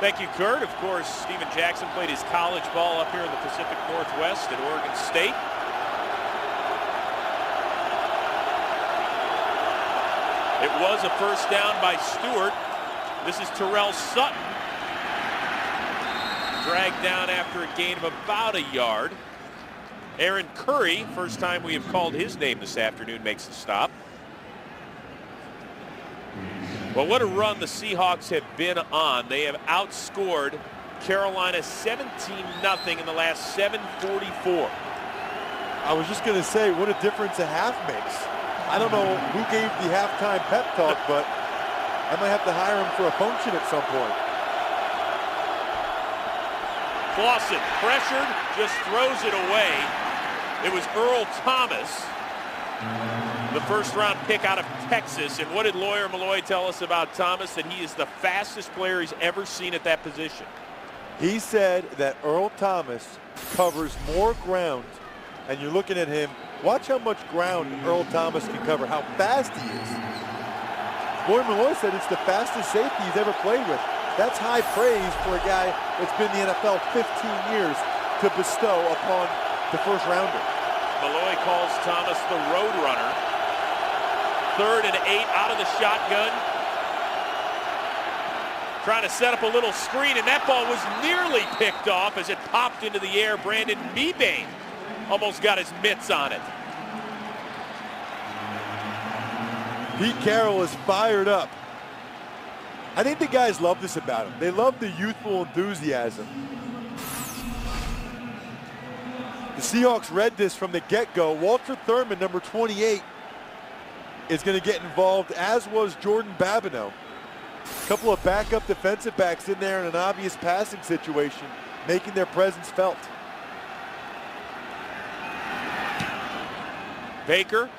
Thank you, Kurt. Of course, Steven Jackson played his college ball up here in the Pacific Northwest at Oregon State. It was a first down by Stewart. This is Terrell Sutton. Dragged down after a gain of about a yard. Aaron Curry, first time we have called his name this afternoon, makes the stop. Well, what a run the Seahawks have been on. They have outscored Carolina 17-0 in the last 7:44. I was just going to say, what a difference a half makes. I don't know who gave the halftime pep talk, but I might have to hire him for a function at some point. Clausen pressured, just throws it away. It was Earl Thomas, the first-round pick out of Texas. And what did Lawyer Malloy tell us about Thomas? That he is the fastest player he's ever seen at that position. He said that Earl Thomas covers more ground, and you're looking at him. Watch how much ground Earl Thomas can cover, how fast he is. Lawyer Malloy said it's the fastest safety he's ever played with. That's high praise for a guy that's been in the NFL 15 years to bestow upon the first rounder. Malloy calls Thomas the road runner. 3rd and 8 out of the shotgun. trying to set up a little screen, and that ball was nearly picked off as it popped into the air. Brandon Mebane almost got his mitts on it. Pete Carroll is fired up. I think the guys love this about him. They love the youthful enthusiasm. The Seahawks read this from the get-go. Walter Thurman, number 28, is going to get involved, as was Jordan Babineau. A couple of backup defensive backs in there in an obvious passing situation, making their presence felt. Baker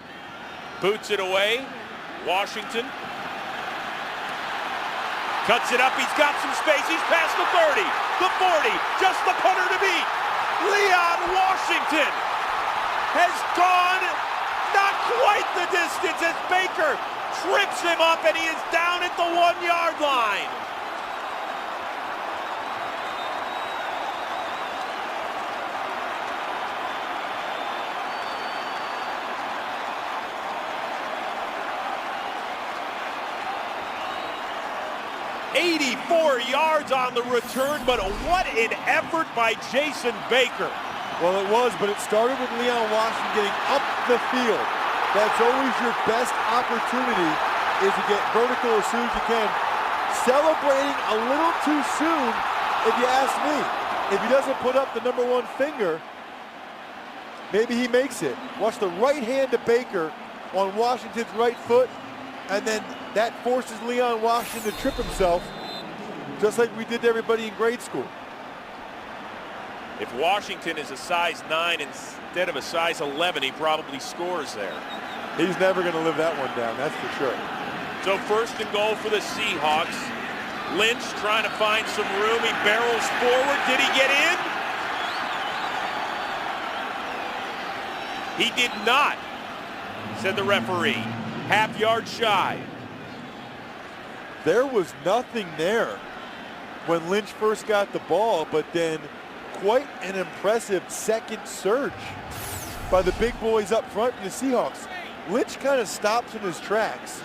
boots it away. Washington cuts it up. He's got some space. He's past the 30, the 40, just the punter to beat. Leon Washington has gone not quite the distance as Baker trips him up, and he is down at the 1-yard line. .84 yards on the return, but what an effort by Jason Baker. Well, it was, but it started with Leon Washington getting up the field. That's always your best opportunity, is to get vertical as soon as you can. Celebrating a little too soon, if you ask me. If he doesn't put up the number 1 finger, maybe he makes it. Watch the right hand to Baker on Washington's right foot, and then that forces Leon Washington to trip himself, just like we did to everybody in grade school. If Washington is a size 9 instead of a size 11, he probably scores there. He's never going to live that one down, that's for sure. So first and goal for the Seahawks. Lynch trying to find some room. He barrels forward. Did he get in? He did not, said the referee. Half yard shy. There was nothing there when Lynch first got the ball, but then quite an impressive second surge by the big boys up front in the Seahawks. Lynch kind of stops in his tracks,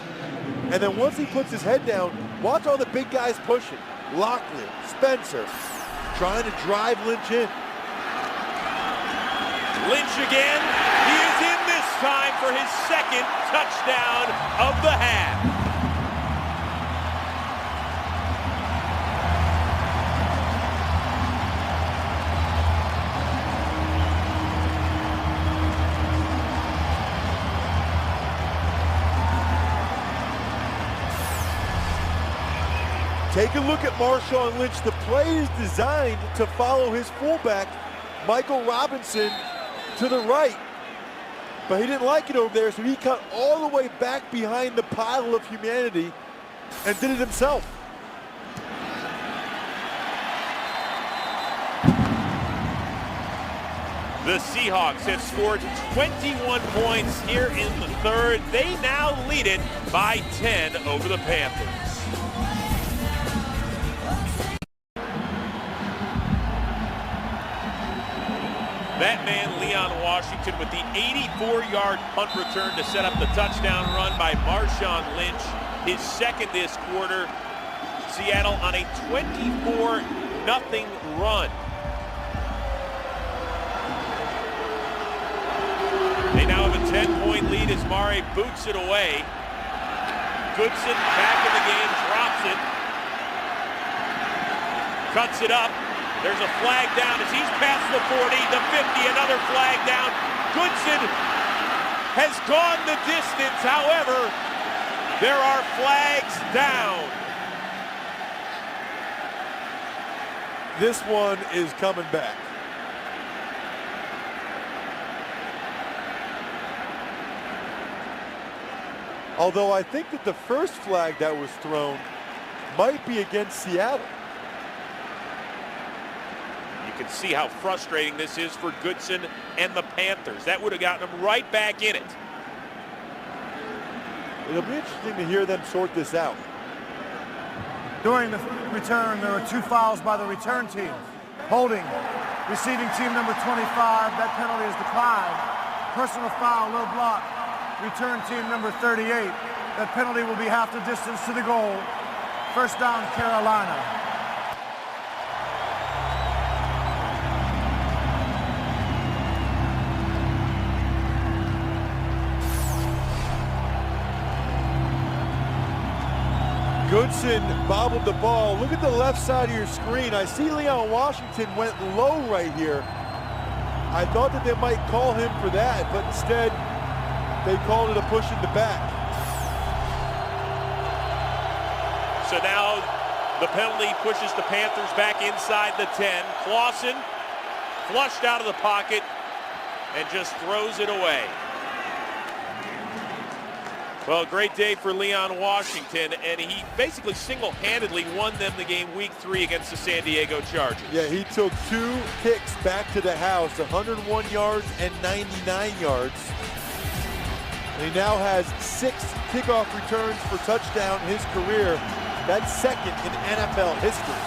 and then once he puts his head down, watch all the big guys pushing. Lockley, Spencer, trying to drive Lynch in. Lynch again. He is in this time for his second touchdown of the half. Take a look at Marshawn Lynch. The play is designed to follow his fullback, Michael Robinson, to the right. But he didn't like it over there, so he cut all the way back behind the pile of humanity and did it himself. The Seahawks have scored 21 points here in the third. They now lead it by 10 over the Panthers. That man, Leon Washington, with the 84-yard punt return to set up the touchdown run by Marshawn Lynch. His second this quarter. Seattle on a 24-0 run. They now have a 10-point lead as Mare boots it away. Goodson back in the game, drops it. Cuts it up. There's a flag down as he's past the 40, the 50, another flag down. Goodson has gone the distance. However, there are flags down. This one is coming back. Although I think that the first flag that was thrown might be against Seattle. You can see how frustrating this is for Goodson and the Panthers. That would have gotten them right back in it. It'll be interesting to hear them sort this out. During the return, there were 2 fouls by the return team. Holding, receiving team number 25, that penalty is declined. Personal foul, low block. Return team number 38, that penalty will be half the distance to the goal. First down, Carolina. Goodson bobbled the ball. Look at the left side of your screen. I see Leon Washington went low right here. I thought that they might call him for that, but instead they called it a push in the back. So now the penalty pushes the Panthers back inside the 10. Clausen flushed out of the pocket and just throws it away. Well, great day for Leon Washington, and he basically single-handedly won them the game week 3 against the San Diego Chargers. Yeah, he took 2 kicks back to the house, 101 yards and 99 yards. And he now has 6 kickoff returns for touchdown in his career. That's second in NFL history.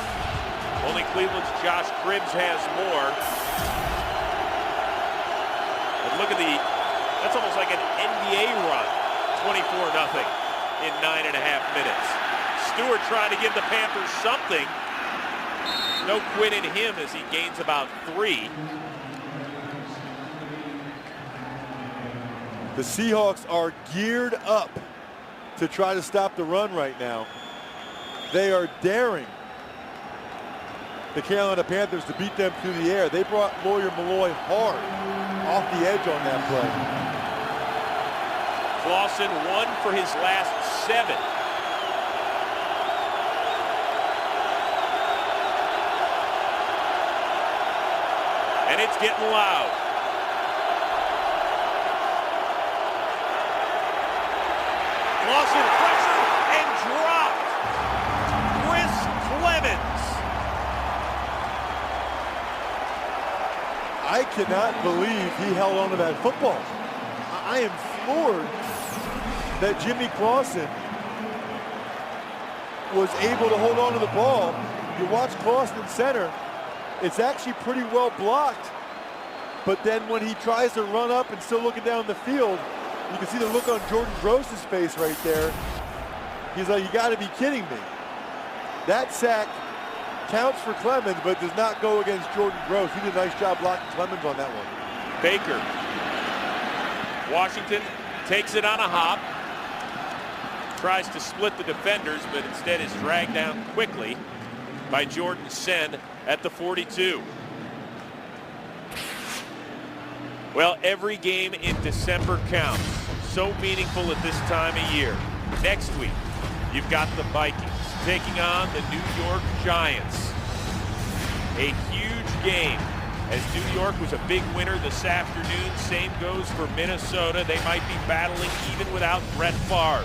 Only Cleveland's Josh Cribbs has more. But look at that's almost like an NBA run. 24-0 in 9.5 minutes. Stewart trying to give the Panthers something. No quit in him as he gains about 3. The Seahawks are geared up to try to stop the run right now. They are daring the Carolina Panthers to beat them through the air. They brought Lawyer Malloy hard off the edge on that play. Clausen 1 for his last 7. And it's getting loud. Clausen pressured and dropped. Chris Clemens. I cannot believe he held on to that football. I am floored that Jimmy Clausen was able to hold on to the ball. You watch Clausen in center, it's actually pretty well blocked. But then when he tries to run up and still looking down the field, you can see the look on Jordan Gross's face right there. He's like, you gotta be kidding me. That sack counts for Clemens, but does not go against Jordan Gross. He did a nice job blocking Clemens on that one. Baker. Washington takes it on a hop. Tries to split the defenders, but instead is dragged down quickly by Jordan Sen at the 42. Well, every game in December counts. So meaningful at this time of year. Next week, you've got the Vikings taking on the New York Giants. A huge game, as New York was a big winner this afternoon. Same goes for Minnesota. They might be battling even without Brett Favre.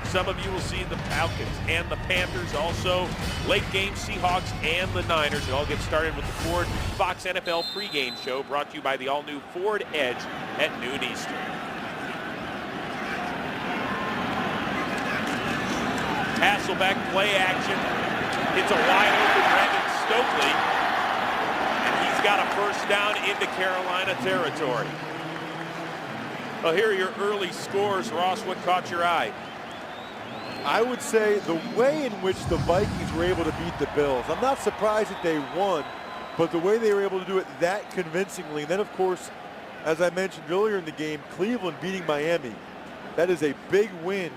Some of you will see the Falcons and the Panthers, also late game Seahawks and the Niners. It all gets started with the Ford Fox NFL pregame show, brought to you by the all-new Ford Edge at noon Eastern. Hasselbeck, play action, hits a wide open Brandon Stokely, and he's got a first down into Carolina territory. Well, here are your early scores. Ross, what caught your eye? I would say the way in which the Vikings were able to beat the Bills. I'm not surprised that they won, but the way they were able to do it that convincingly. And then, of course, as I mentioned earlier in the game, Cleveland beating Miami. That is a big win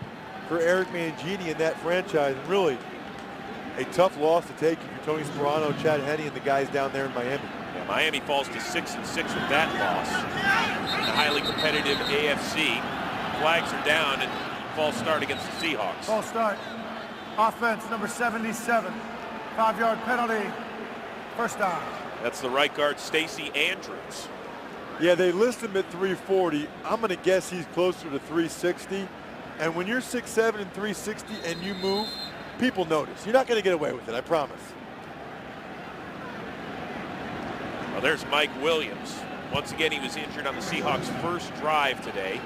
for Eric Mangini and that franchise. And really, a tough loss to take if you're Tony Sperano, Chad Henne, and the guys down there in Miami. Yeah, Miami falls to 6-6 with that loss. In the highly competitive AFC, flags are down, and false start against the Seahawks. False start. Offense number 77. 5-yard penalty. First down. That's the right guard, Stacey Andrews. Yeah, they list him at 340. I'm going to guess he's closer to 360. And when you're 6'7" and 360 and you move, people notice. You're not going to get away with it, I promise. Well, there's Mike Williams. Once again, he was injured on the Seahawks' first drive today.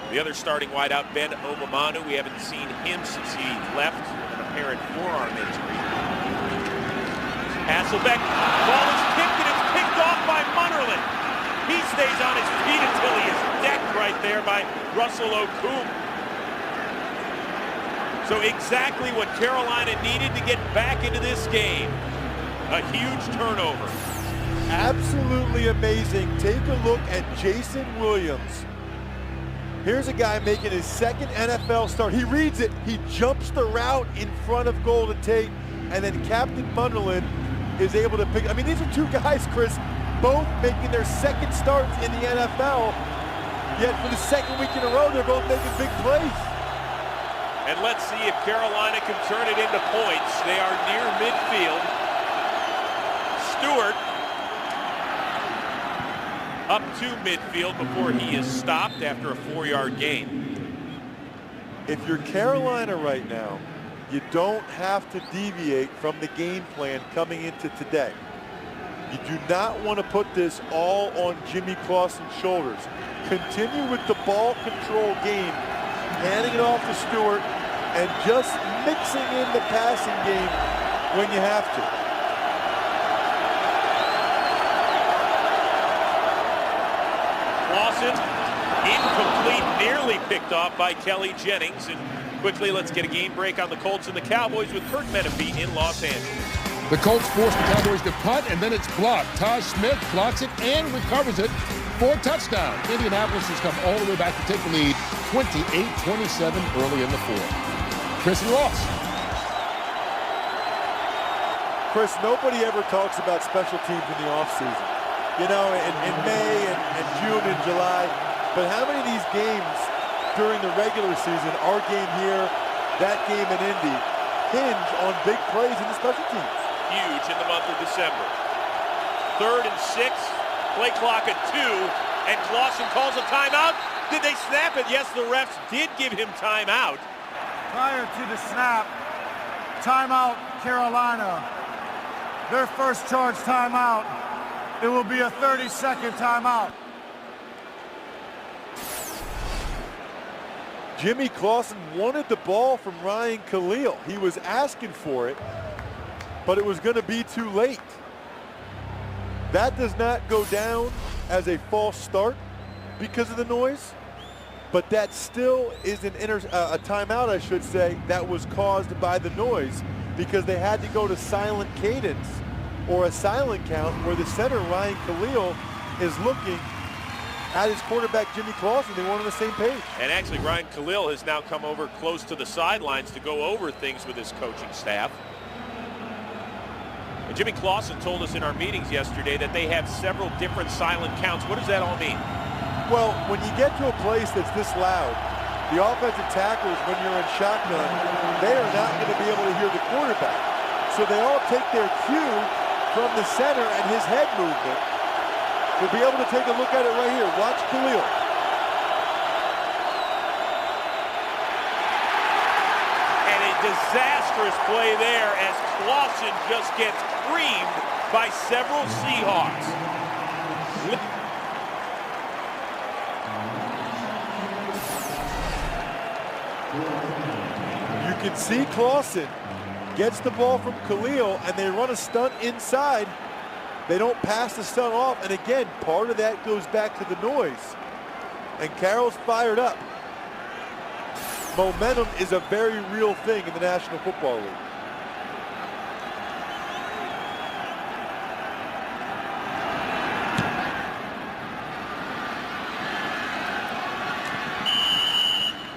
The other starting wideout, Ben Omamanu, we haven't seen him since he left with an apparent forearm injury. Hasselbeck, ball is kicked and it's picked off by Munnerlyn. He stays on his feet until he is decked right there by Russell Okung. So exactly what Carolina needed to get back into this game. A huge turnover. Absolutely amazing. Take a look at Jason Williams. Here's a guy making his second NFL start. He reads it. He jumps the route in front of Golden Tate, and then Captain Munderland is able to pick. I mean, these are two guys, Chris, both making their second starts in the NFL, yet for the second week in a row, they're both making big plays. And let's see if Carolina can turn it into points. They are near midfield. Stewart up to midfield before he is stopped after a 4-yard gain. If you're Carolina right now, you don't have to deviate from the game plan coming into today. You do not want to put this all on Jimmy Clausen's shoulders. Continue with the ball control game, handing it off to Stewart, and just mixing in the passing game when you have to. Clausen, incomplete, nearly picked off by Kelly Jennings. And quickly, let's get a game break on the Colts and the Cowboys with Kurt Menefee in Los Angeles. The Colts force the Cowboys to punt, and then it's blocked. Taj Smith blocks it and recovers it for a touchdown. Indianapolis has come all the way back to take the lead, 28-27 early in the fourth. Chris and Ross. Chris, nobody ever talks about special teams in the offseason. You know, in May and June and July. But how many of these games during the regular season, our game here, that game in Indy, hinge on big plays in the special teams? Huge in the month of December. 3rd and 6, play clock at 2, and Clausen calls a timeout. Did they snap it? Yes, the refs did give him timeout. Prior to the snap, timeout Carolina. Their first charge timeout. It will be a 30-second timeout. Jimmy Clausen wanted the ball from Ryan Khalil. He was asking for it, but it was going to be too late. That does not go down as a false start because of the noise, but that still is a timeout, I should say, that was caused by the noise because they had to go to silent cadence or a silent count where the center, Ryan Khalil, is looking at his quarterback, Jimmy Clausen. They weren't on the same page. And actually, Ryan Khalil has now come over close to the sidelines to go over things with his coaching staff. And Jimmy Clausen told us in our meetings yesterday that they have several different silent counts. What does that all mean? Well, when you get to a place that's this loud, the offensive tackles, when you're in shotgun, they are not going to be able to hear the quarterback. So they all take their cue from the center and his head movement. We'll be able to take a look at it right here. Watch Khalil. And a disastrous play there as Clausen just gets creamed by several Seahawks. You can see Clausen gets the ball from Khalil, and they run a stunt inside. They don't pass the stunt off, and again, part of that goes back to the noise. And Carroll's fired up. Momentum is a very real thing in the National Football League.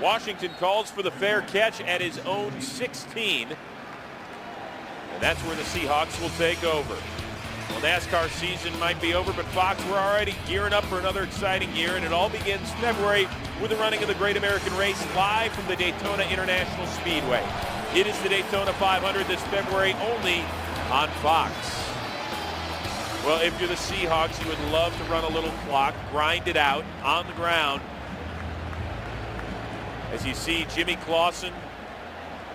Washington calls for the fair catch at his own 16. And that's where the Seahawks will take over. Well, NASCAR season might be over, but Fox, we're already gearing up for another exciting year, and it all begins February with the running of the Great American Race live from the Daytona International Speedway. It is the Daytona 500 this February only on Fox. Well, if you're the Seahawks, you would love to run a little clock, grind it out on the ground. As you see Jimmy Clausen,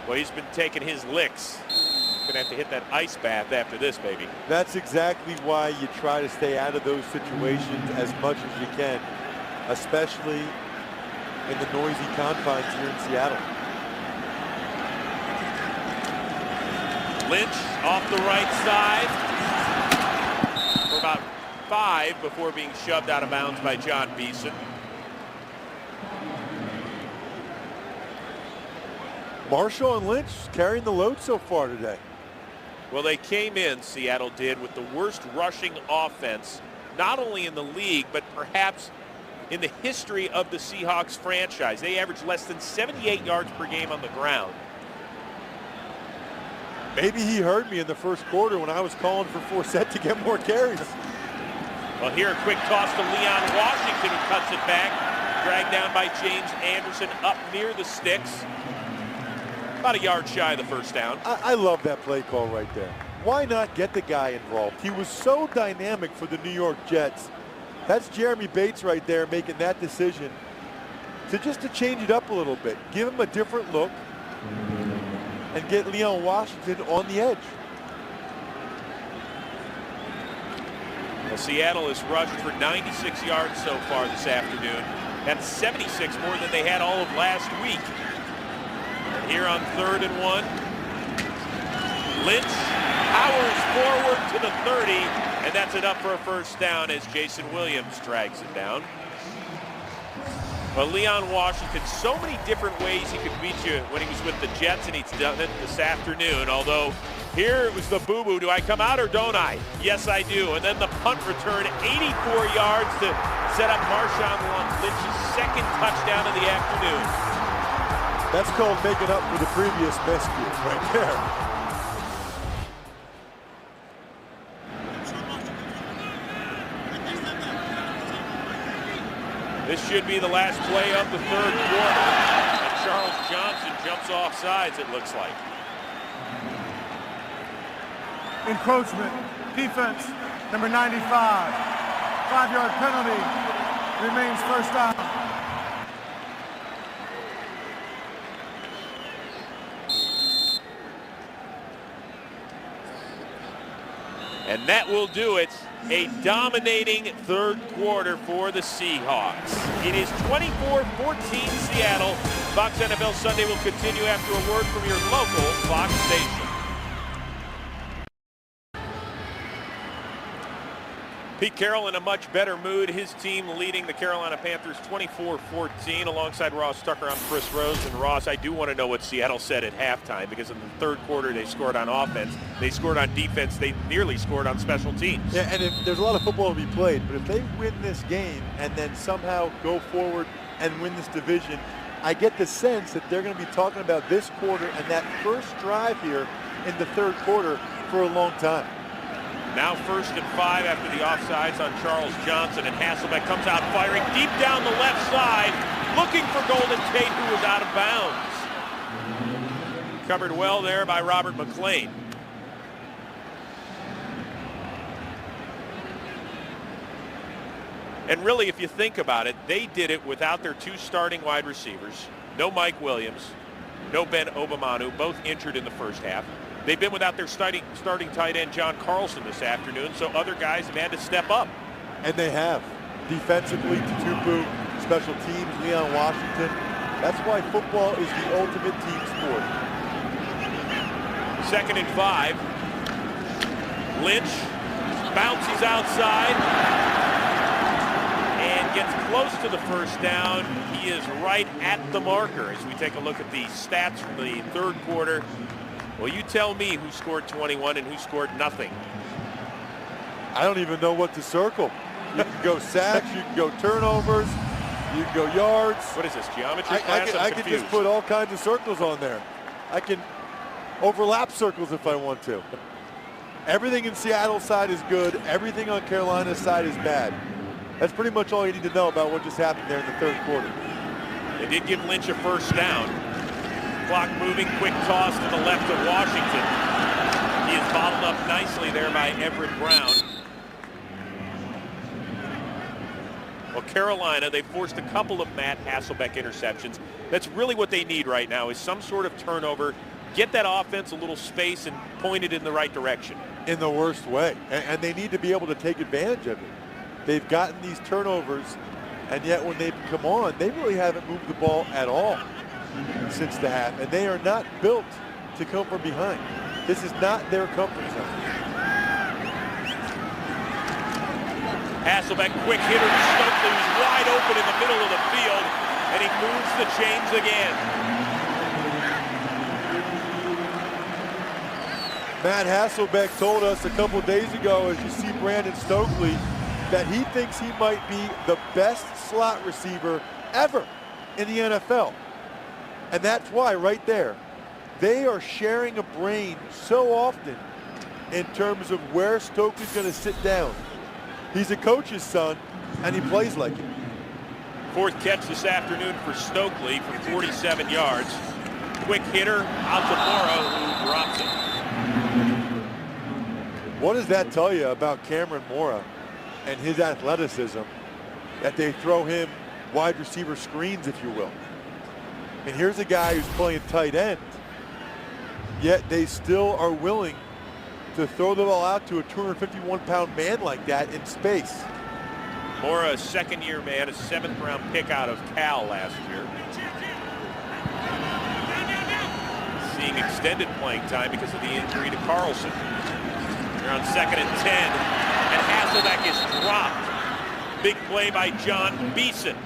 well, he's been taking his licks. Gonna have to hit that ice bath after this, baby. That's exactly why you try to stay out of those situations as much as you can, especially in the noisy confines here in Seattle. Lynch off the right side for about 5 before being shoved out of bounds by John Beeson. Marshawn Lynch carrying the load so far today. Well, they came in, Seattle did, with the worst rushing offense, not only in the league, but perhaps in the history of the Seahawks franchise. They averaged less than 78 yards per game on the ground. Maybe he heard me in the first quarter when I was calling for Forsett to get more carries. Well, here a quick toss to Leon Washington, who cuts it back. Dragged down by James Anderson up near the sticks. About a yard shy of the first down. I love that play call right there. Why not get the guy involved? He was so dynamic for the New York Jets. That's Jeremy Bates right there making that decision to change it up a little bit. Give him a different look and get Leon Washington on the edge. Well, Seattle has rushed for 96 yards so far this afternoon. That's 76 more than they had all of last week. And here on 3rd and 1, Lynch powers forward to the 30, and that's enough for a first down as Jason Williams drags it down. But Leon Washington, so many different ways he could beat you when he was with the Jets, and he's done it this afternoon. Although here it was the boo-boo. Do I come out or don't I? Yes, I do. And then the punt return, 84 yards to set up Marshawn Lynch's second touchdown of the afternoon. That's called making up for the previous miscue right there. This should be the last play of the 3rd quarter. And Charles Johnson jumps off sides, it looks like. Encroachment, defense, number 95. 5-yard penalty, remains first down. And that will do it. A dominating 3rd quarter for the Seahawks. It is 24-14 Seattle. Fox NFL Sunday will continue after a word from your local Fox station. Pete Carroll in a much better mood. His team leading the Carolina Panthers 24-14 alongside Ross Tucker. I'm Chris Rose. And Ross, I do want to know what Seattle said at halftime, because in the 3rd quarter they scored on offense, they scored on defense, they nearly scored on special teams. Yeah, and there's a lot of football to be played, but if they win this game and then somehow go forward and win this division, I get the sense that they're going to be talking about this quarter and that first drive here in the 3rd quarter for a long time. Now 1st and 5 after the offsides on Charles Johnson, and Hasselbeck comes out firing deep down the left side, looking for Golden Tate, who was out of bounds. Covered well there by Robert McClain. And really, if you think about it, they did it without their 2 starting wide receivers. No Mike Williams, no Ben Obamanu, both injured in the first half. They've been without their starting tight end, John Carlson, this afternoon, so other guys have had to step up. And they have. Defensively, Tutupu, special teams, Leon Washington. That's why football is the ultimate team sport. 2nd and 5. Lynch bounces outside and gets close to the first down. He is right at the marker as we take a look at the stats from the 3rd quarter. Well, you tell me who scored 21 and who scored nothing. I don't even know what to circle. You can go sacks, you can go turnovers, you can go yards. What is this, geometry class? I can just put all kinds of circles on there. I can overlap circles if I want to. Everything in Seattle's side is good. Everything on Carolina's side is bad. That's pretty much all you need to know about what just happened there in the 3rd quarter. They did give Lynch a first down. Clock moving, quick toss to the left of Washington. He is bottled up nicely there by Everett Brown. Well, Carolina, they forced a couple of Matt Hasselbeck interceptions. That's really what they need right now, is some sort of turnover, get that offense a little space and point it in the right direction. In the worst way, and they need to be able to take advantage of it. They've gotten these turnovers, and yet when they come on, they really haven't moved the ball at all since the half, and they are not built to come from behind. This is not their comfort zone. Hasselbeck, quick hitter to Stokely, who's wide open in the middle of the field, and he moves the chains again. Matt Hasselbeck told us a couple days ago, as you see Brandon Stokely, that he thinks he might be the best slot receiver ever in the NFL. And that's why right there, they are sharing a brain so often in terms of where Stokely's going to sit down. He's a coach's son, and he plays like it. Fourth catch this afternoon for Stokely from 47 yards. Quick hitter, Altamora, who drops it. What does that tell you about Cameron Mora and his athleticism, that they throw him wide receiver screens, if you will? And here's a guy who's playing tight end, yet they still are willing to throw the ball out to a 251-pound man like that in space. Mora, a second-year man, a 7th-round pick out of Cal last year. Seeing extended playing time because of the injury to Carlson. They're on 2nd and 10, and Hasselbeck is dropped. Big play by John Beeson.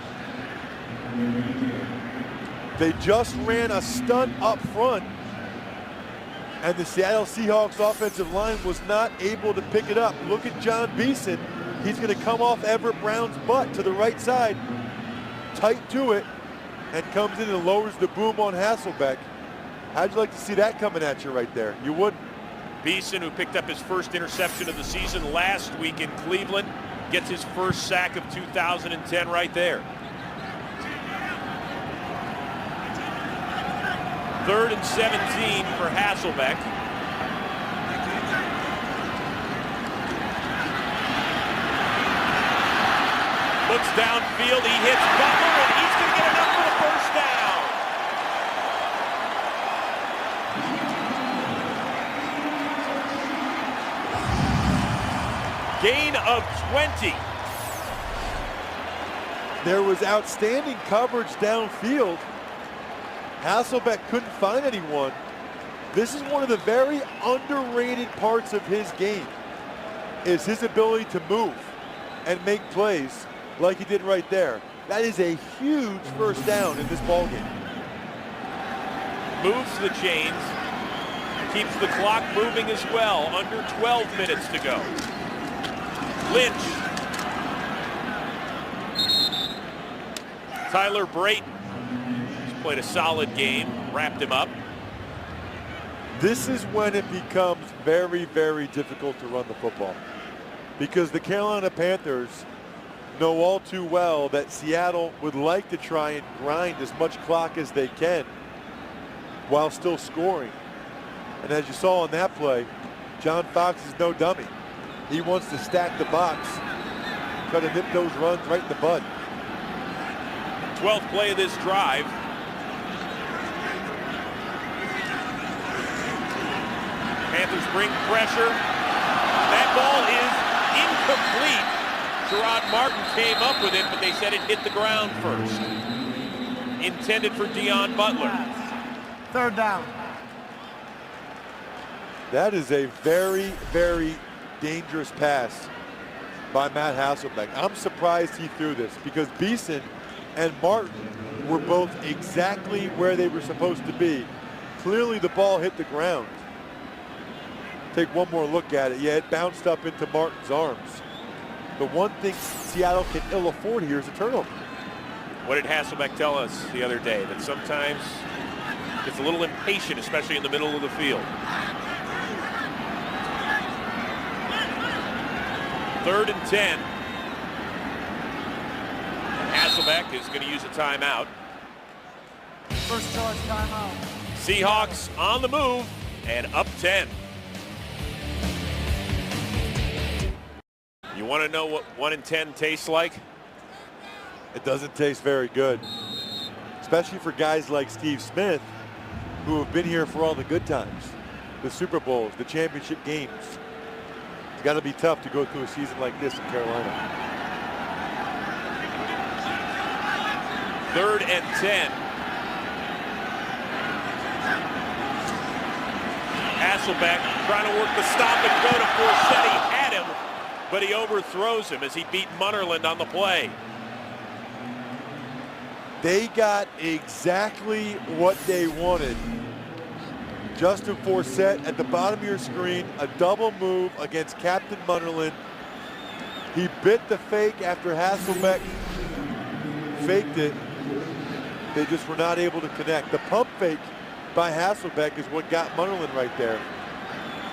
They just ran a stunt up front, and the Seattle Seahawks offensive line was not able to pick it up. Look at John Beeson. He's going to come off Everett Brown's butt to the right side, tight to it, and comes in and lowers the boom on Hasselbeck. How'd you like to see that coming at you right there? You wouldn't. Beeson, who picked up his first interception of the season last week in Cleveland, gets his first sack of 2010 right there. 3rd and 17 for Hasselbeck. Looks downfield, he hits Butler, and he's going to get enough for the first down. Gain of 20. There was outstanding coverage downfield. Hasselbeck couldn't find anyone. This is one of the very underrated parts of his game, is his ability to move and make plays like he did right there. That is a huge first down in this ballgame. Moves the chains, keeps the clock moving as well. Under 12 minutes to go. Lynch. Tyler Brayton has played a solid game, wrapped him up. This is when it becomes very, very difficult to run the football, because the Carolina Panthers know all too well that Seattle would like to try and grind as much clock as they can while still scoring. And as you saw on that play, John Fox is no dummy. He wants to stack the box, try to nip those runs right in the bud. 12th play of this drive. Panthers bring pressure. That ball is incomplete. Gerard Martin came up with it, but they said it hit the ground first. Intended for Deon Butler. 3rd down. That is a very, very dangerous pass by Matt Hasselbeck. I'm surprised he threw this, because Beeson and Martin were both exactly where they were supposed to be. Clearly the ball hit the ground. Take one more look at it. Yeah, it bounced up into Martin's arms. The one thing Seattle can ill afford here is a turnover. What did Hasselbeck tell us the other day? That sometimes it's a little impatient, especially in the middle of the field. 3rd and 10. Hasselbeck is going to use a timeout. First charge timeout. Seahawks on the move and up 10. You want to know what 1 and 10 tastes like? It doesn't taste very good, especially for guys like Steve Smith, who have been here for all the good times, the Super Bowls, the championship games. It's got to be tough to go through a season like this in Carolina. 3rd and 10. Hasselbeck trying to work the stop and go to Forsett. Had him, but he overthrows him as he beat Munnerland on the play. They got exactly what they wanted Justin Forsett at the bottom of your screen, a double move against Captain Munderland. He bit the fake after Hasselbeck faked it. They just were not able to connect. The pump fake by Hasselbeck is what got Munderland right there.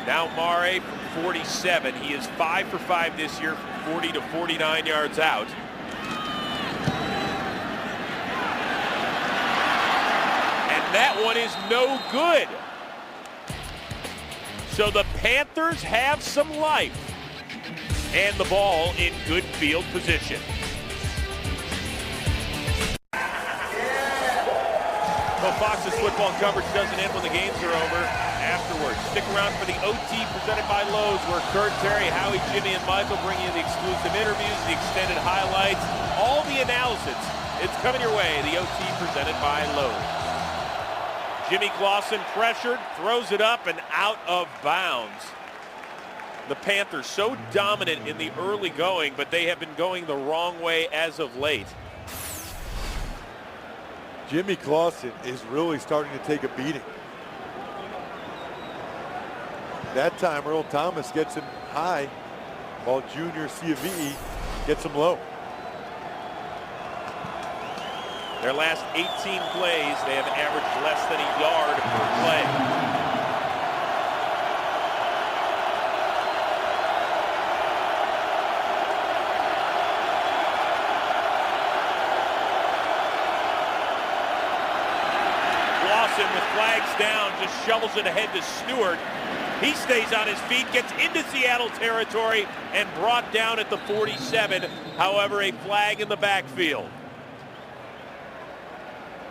Now Mare from 47. He is 5 for 5 this year from 40 to 49 yards out. And that one is no good. So the Panthers have some life and the ball in good field position. Well, Fox's football coverage doesn't end when the games are over. Afterwards, stick around for the OT presented by Lowe's, where Kurt, Terry, Howie, Jimmy, and Michael bring you the exclusive interviews, the extended highlights, all the analysis. It's coming your way, the OT presented by Lowe's. Jimmy Clausen pressured, throws it up and out of bounds. The Panthers so dominant in the early going, but they have been going the wrong way as of late. Jimmy Clausen is really starting to take a beating. That time, Earl Thomas gets him high, while Junior Ciavitti gets him low. Their last 18 plays, they have averaged less than a yard per play. With flags down, just shovels it ahead to Stewart. He stays on his feet, gets into Seattle territory, and brought down at the 47. However, a flag in the backfield.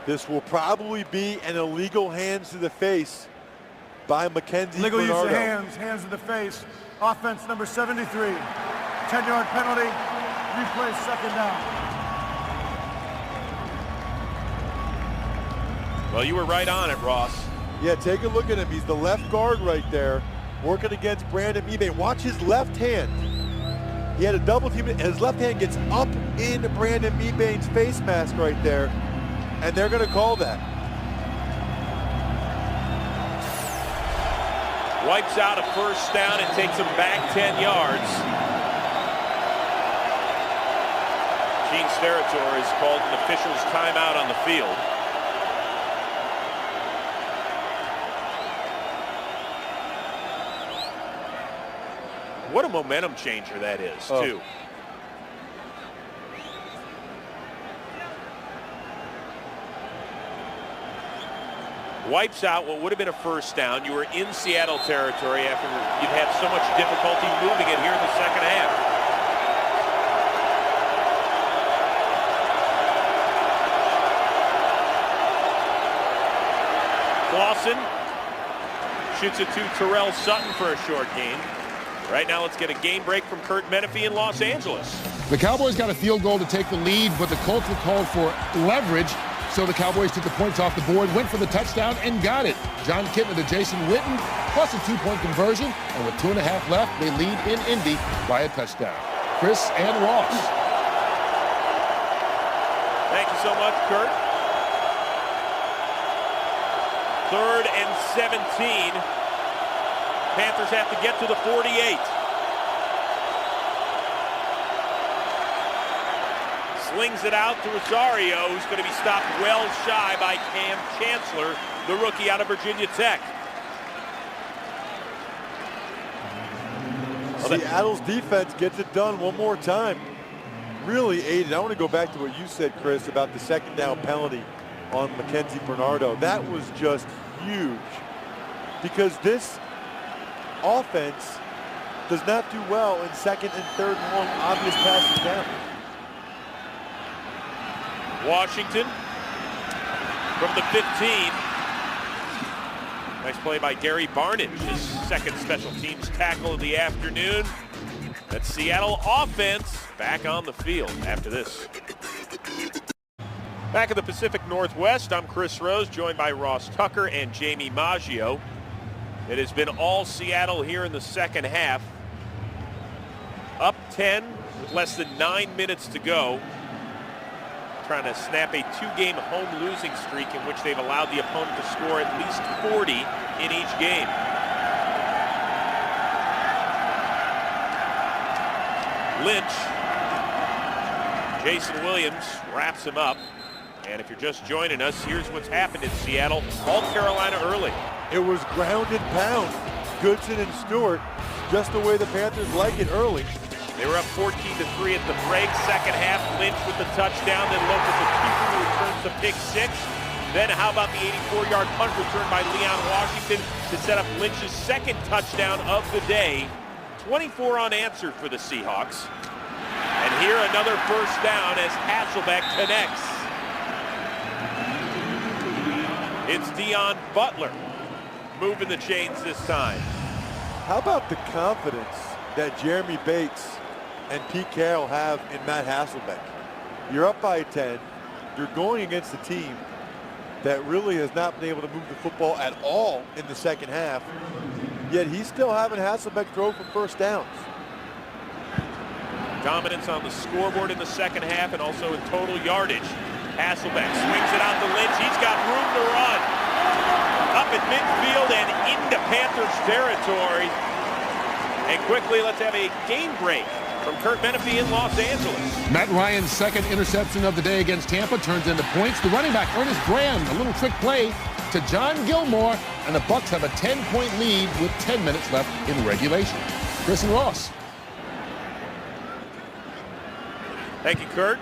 This will probably be an illegal hands to the face by Mackenzie Legal Bernardo. use of hands to the face. Offense number 73. 10-yard penalty, replay second down. Well, you were right on it, Ross. Yeah, take a look at him. He's the left guard right there, working against Brandon Mebane. Watch his left hand. He had a double team, and his left hand gets up in Brandon Mebane's face mask right there, and they're going to call that. Wipes out a first down and takes him back 10 yards. Gene Steratore has called an official's timeout on the field. What a momentum changer that is, too. Wipes out what would have been a first down. You were in Seattle territory after you'd had so much difficulty moving it here in the second half. Clausen shoots it to Terrell Sutton for a short gain. Right now, let's get a game break from Kurt Menefee in Los Angeles. The Cowboys got a field goal to take the lead, but the Colts were called for leverage, so the Cowboys took the points off the board, went for the touchdown, and got it. John Kitna to Jason Witten, plus a 2-point conversion, and with 2.5 left, they lead in Indy by a touchdown. Chris and Ross. Thank you so much, Kurt. 3rd and 17. Panthers have to get to the 48. Slings it out to Rosario, who's going to be stopped well shy by Cam Chancellor, the rookie out of Virginia Tech. Seattle's defense gets it done one more time. Really aided. I want to go back to what you said, Chris, about the second down penalty on Mackenzie Bernardo. That was just huge, because this offense does not do well in second and third and long obvious passes down. Washington from the 15. Nice play by Gary Barnidge, his second special teams tackle of the afternoon. That Seattle offense back on the field after this. Back in the Pacific Northwest, I'm Chris Rose, joined by Ross Tucker and Jamie Maggio. It has been all Seattle here in the second half. Up 10 with less than 9 minutes to go. Trying to snap a 2-game home losing streak in which they've allowed the opponent to score at least 40 in each game. Lynch. Jason Williams wraps him up. And if you're just joining us, here's what's happened in Seattle. All Carolina early. It was ground and pound. Goodson and Stewart, just the way the Panthers like it early. They were up 14-3 at the break. Second half, Lynch with the touchdown. Then look at the keeper who returns the pick six. Then how about the 84-yard punt return by Leon Washington to set up Lynch's second touchdown of the day. 24 unanswered for the Seahawks. And here another first down as Hasselbeck connects. It's Deon Butler moving the chains this time. How about the confidence that Jeremy Bates and Pete Carroll have in Matt Hasselbeck? You're up by 10. You're going against a team that really has not been able to move the football at all in the second half. Yet he's still having Hasselbeck throw for first downs. Dominance on the scoreboard in the second half and also in total yardage. Hasselbeck swings it out to Lynch. He's got room to run. Up at midfield and into Panthers territory. And quickly, let's have a game break from Kurt Menefee in Los Angeles. Matt Ryan's second interception of the day against Tampa turns into points. The running back, Ernest Graham, a little trick play to John Gilmore, and the Bucs have a 10-point lead with 10 minutes left in regulation. Chris and Ross. Thank you, Kurt.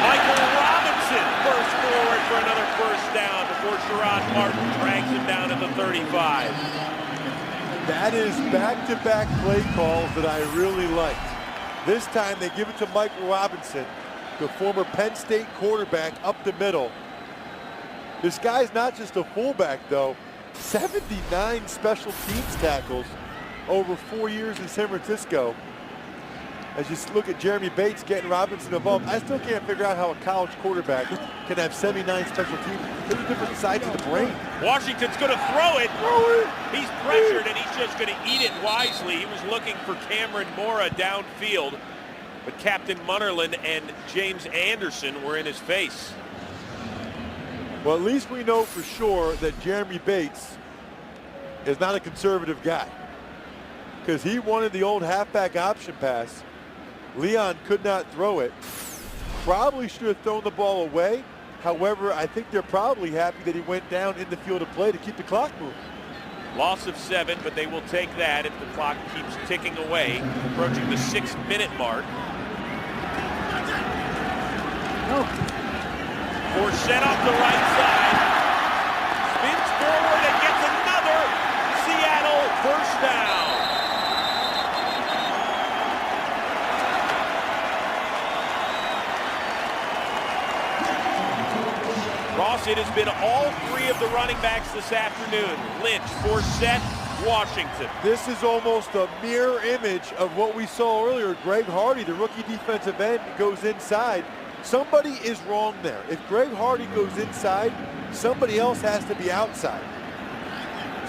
Michael Robinson bursts forward for another first down before Sherrod Martin drags him down at the 35. That is back-to-back play calls that I really liked. This time they give it to Michael Robinson, the former Penn State quarterback, up the middle. This guy's not just a fullback, though. 79 special teams tackles over 4 years in San Francisco. As you look at Jeremy Bates getting Robinson involved, I still can't figure out how a college quarterback can have 79 special teams. There's different sides of the brain. Washington's going to throw it. He's pressured, and he's just going to eat it wisely. He was looking for Cameron Mora downfield, but Captain Munnerlyn and James Anderson were in his face. Well, at least we know for sure that Jeremy Bates is not a conservative guy, because he wanted the old halfback option pass. Leon could not throw it. Probably should have thrown the ball away. However, I think they're probably happy that he went down in the field of play to keep the clock moving. Loss of 7, but they will take that if the clock keeps ticking away, approaching the 6-minute mark. Forsett off the right side. Spins forward and gets another Seattle first down. Ross, it has been all three of the running backs this afternoon. Lynch, Forsett, Washington. This is almost a mirror image of what we saw earlier. Greg Hardy, the rookie defensive end, goes inside. Somebody is wrong there. If Greg Hardy goes inside, somebody else has to be outside.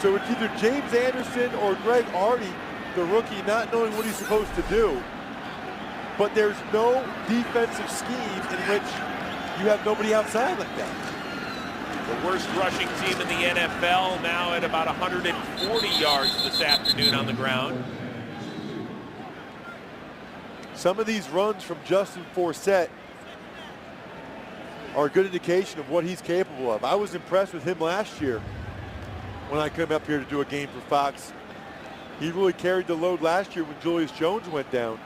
So it's either James Anderson or Greg Hardy, the rookie, not knowing what he's supposed to do. But there's no defensive scheme in which you have nobody outside like that. The worst rushing team in the NFL, now at about 140 yards this afternoon on the ground. Some of these runs from Justin Forsett are a good indication of what he's capable of. I was impressed with him last year when I came up here to do a game for Fox. He really carried the load last year when Julius Jones went down.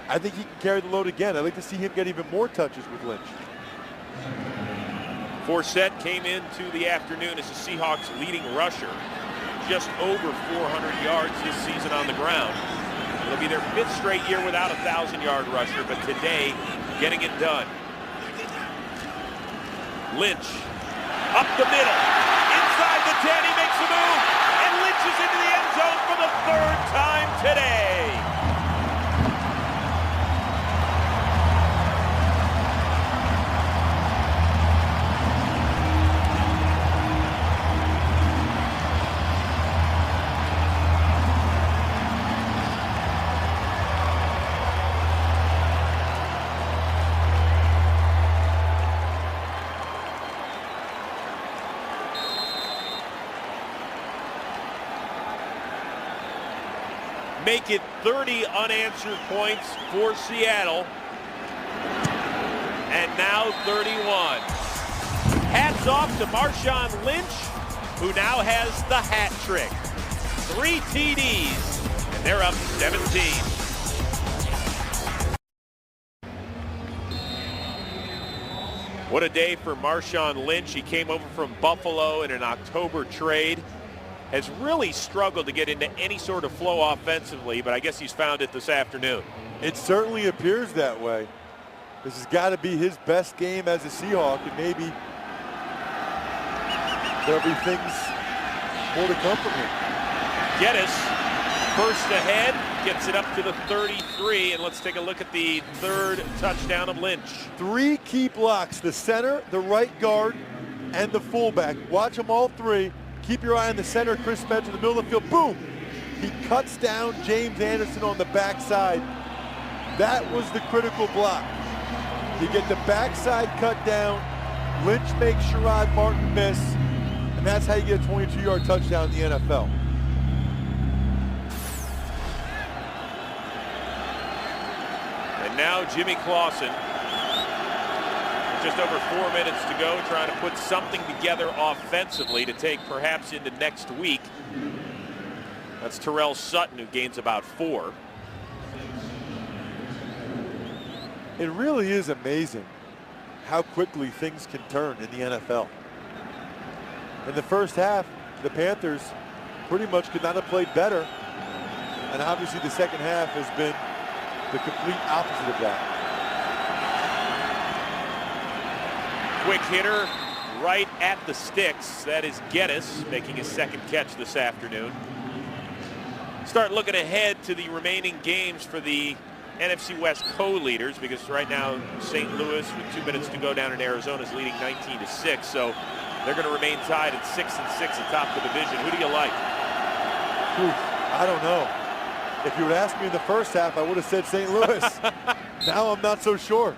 I think he can carry the load again. I'd like to see him get even more touches with Lynch. Forsett came into the afternoon as the Seahawks' leading rusher. Just over 400 yards this season on the ground. It'll be their 5th straight year without a 1,000-yard rusher, but today, getting it done. Lynch, up the middle, inside the 10, he makes a move, and Lynch is into the end zone for the 3rd time today. make it 30 unanswered points for Seattle. And now 31. Hats off to Marshawn Lynch, who now has the hat trick. 3 TDs, and they're up 17. What a day for Marshawn Lynch. He came over from Buffalo in an October trade. Has really struggled to get into any sort of flow offensively, but I guess he's found it this afternoon. It certainly appears that way. This has got to be his best game as a Seahawk, and maybe there'll be things more to come from him. Geddes, first ahead, gets it up to the 33, and let's take a look at the third touchdown of Lynch. 3 key blocks, the center, the right guard, and the fullback. Watch them all 3. Keep your eye on the center, Chris Spencer, in the middle of the field. Boom! He cuts down James Anderson on the backside. That was the critical block. You get the backside cut down. Lynch makes Sherrod Martin miss, and that's how you get a 22-yard touchdown in the NFL. And now Jimmy Clausen, just over 4 minutes to go, trying to put something together offensively to take perhaps into next week. That's Terrell Sutton, who gains about 4. It really is amazing how quickly things can turn in the NFL. In the first half, the Panthers pretty much could not have played better. And obviously the second half has been the complete opposite of that. Quick hitter right at the sticks. That is Geddes making his second catch this afternoon. Start looking ahead to the remaining games for the NFC West co-leaders, because right now St. Louis, with 2 minutes to go down in Arizona, is leading 19-6. So they're going to remain tied at 6-6 atop the division. Who do you like? I don't know. If you would ask me in the first half, I would have said St. Louis. Now I'm not so sure.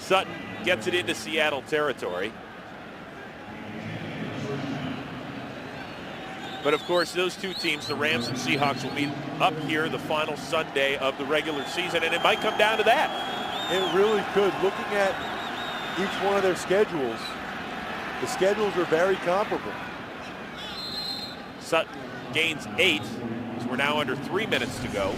Sutton gets it into Seattle territory. But of course, those two teams, the Rams and Seahawks, will be up here the final Sunday of the regular season, and it might come down to that. It really could. Looking at each one of their schedules, the schedules are very comparable. Sutton gains 8, as we're now under 3 minutes to go.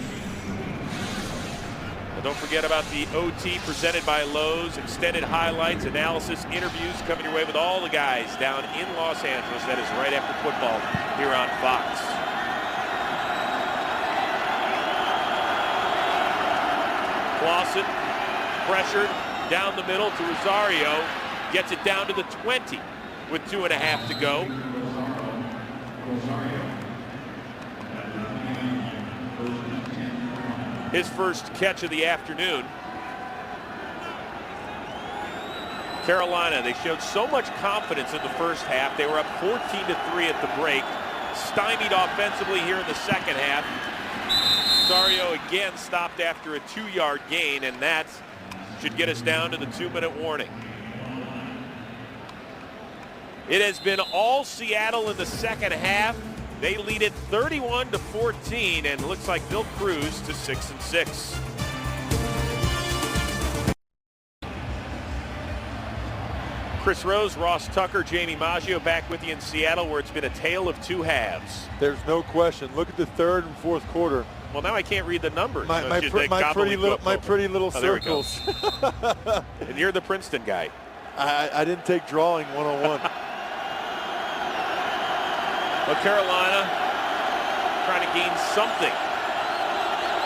Well, don't forget about the OT presented by Lowe's. Extended highlights, analysis, interviews coming your way with all the guys down in Los Angeles. That is right after football here on Fox. Clausen pressured down the middle to Rosario. Gets it down to the 20 with 2.5 to go. His first catch of the afternoon. Carolina, they showed so much confidence in the first half. They were up 14-3 at the break. Stymied offensively here in the second half. Rosario again stopped after a 2-yard gain, and that should get us down to the 2-minute warning. It has been all Seattle in the second half. They lead it 31-14, and looks like they'll cruise to 6-6. Chris Rose, Ross Tucker, Jamie Maggio back with you in Seattle, where it's been a tale of 2 halves. There's no question. Look at the third and fourth quarter. Well, now I can't read the numbers. My pretty little circles. And you're the Princeton guy. I didn't take drawing 101. Well, Carolina trying to gain something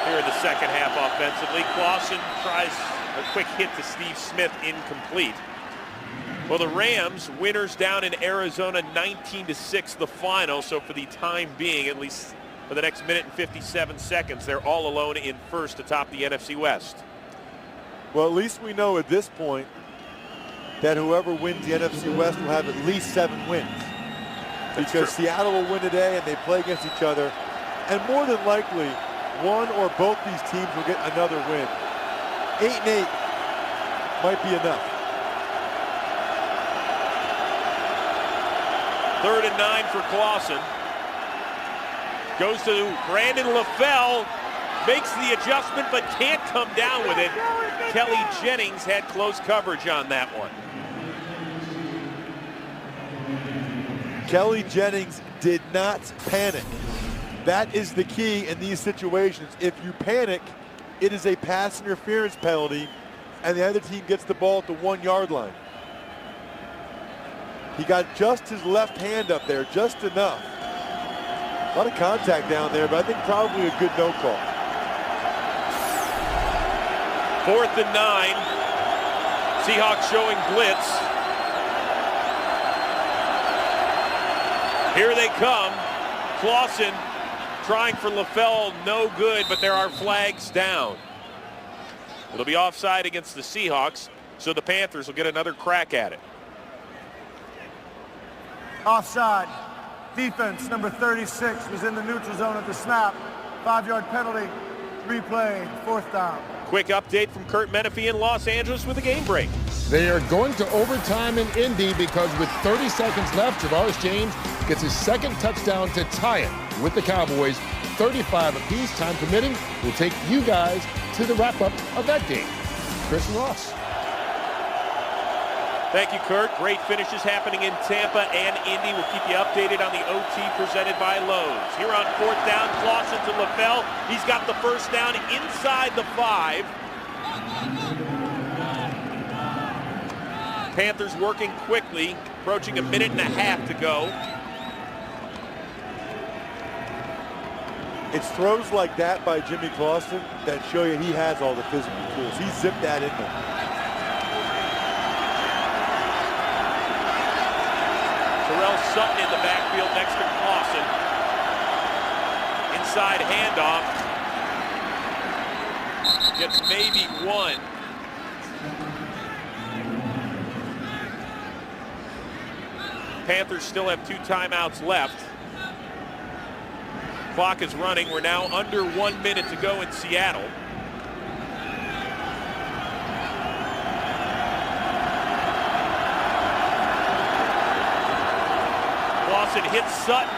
here in the second half offensively. Clausen tries a quick hit to Steve Smith, incomplete. Well, the Rams, winners down in Arizona, 19-6 the final. So for the time being, at least for the next minute and 57 seconds, they're all alone in first atop the NFC West. Well, at least we know at this point that whoever wins the NFC West will have at least 7 wins. Because Seattle will win today and they play against each other. And more than likely, one or both these teams will get another win. 8-8 might be enough. 3rd and 9 for Clausen. Goes to Brandon LaFell. makes the adjustment but can't come down with it. Kelly Jennings had close coverage on that one. Kelly Jennings did not panic. That is the key in these situations. If you panic, it is a pass interference penalty, and the other team gets the ball at the 1 yard line. He got just his left hand up there, just enough. A lot of contact down there, but I think probably a good no call. 4th and 9. Seahawks showing blitz. Here they come. Clausen trying for LaFell, no good, but there are flags down. It'll be offside against the Seahawks, so the Panthers will get another crack at it. Offside. Defense number 36 was in the neutral zone at the snap. 5-yard penalty. Replay, 4th down. Quick update from Kurt Menefee in Los Angeles with a game break. They are going to overtime in Indy because with 30 seconds left, Javaris James gets his second touchdown to tie it with the Cowboys. 35 apiece, time permitting. We'll take you guys to the wrap-up of that game. Chris and Ross. Thank you, Kurt. Great finishes happening in Tampa and Indy. We'll keep you updated on the OT presented by Lowe's. Here on 4th down, Clausen to LaFell. He's got the first down inside the 5. Panthers working quickly, approaching a minute and a half to go. It's throws like that by Jimmy Clausen that show you he has all the physical tools. He zipped that in there. Terrell Sutton in the backfield next to Clausen. Inside handoff. Gets maybe one. Panthers still have 2 timeouts left. Clock is running. We're now under 1 minute to go in Seattle. Clausen hits Sutton,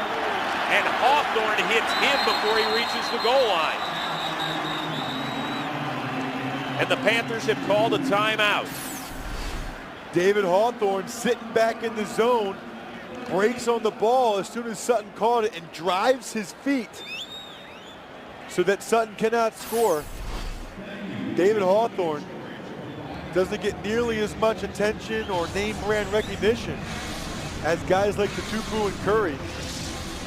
and Hawthorne hits him before he reaches the goal line. And the Panthers have called a timeout. David Hawthorne sitting back in the zone, breaks on the ball as soon as Sutton caught it and drives his feet so that Sutton cannot score. David Hawthorne doesn't get nearly as much attention or name brand recognition as guys like Tupu and Curry.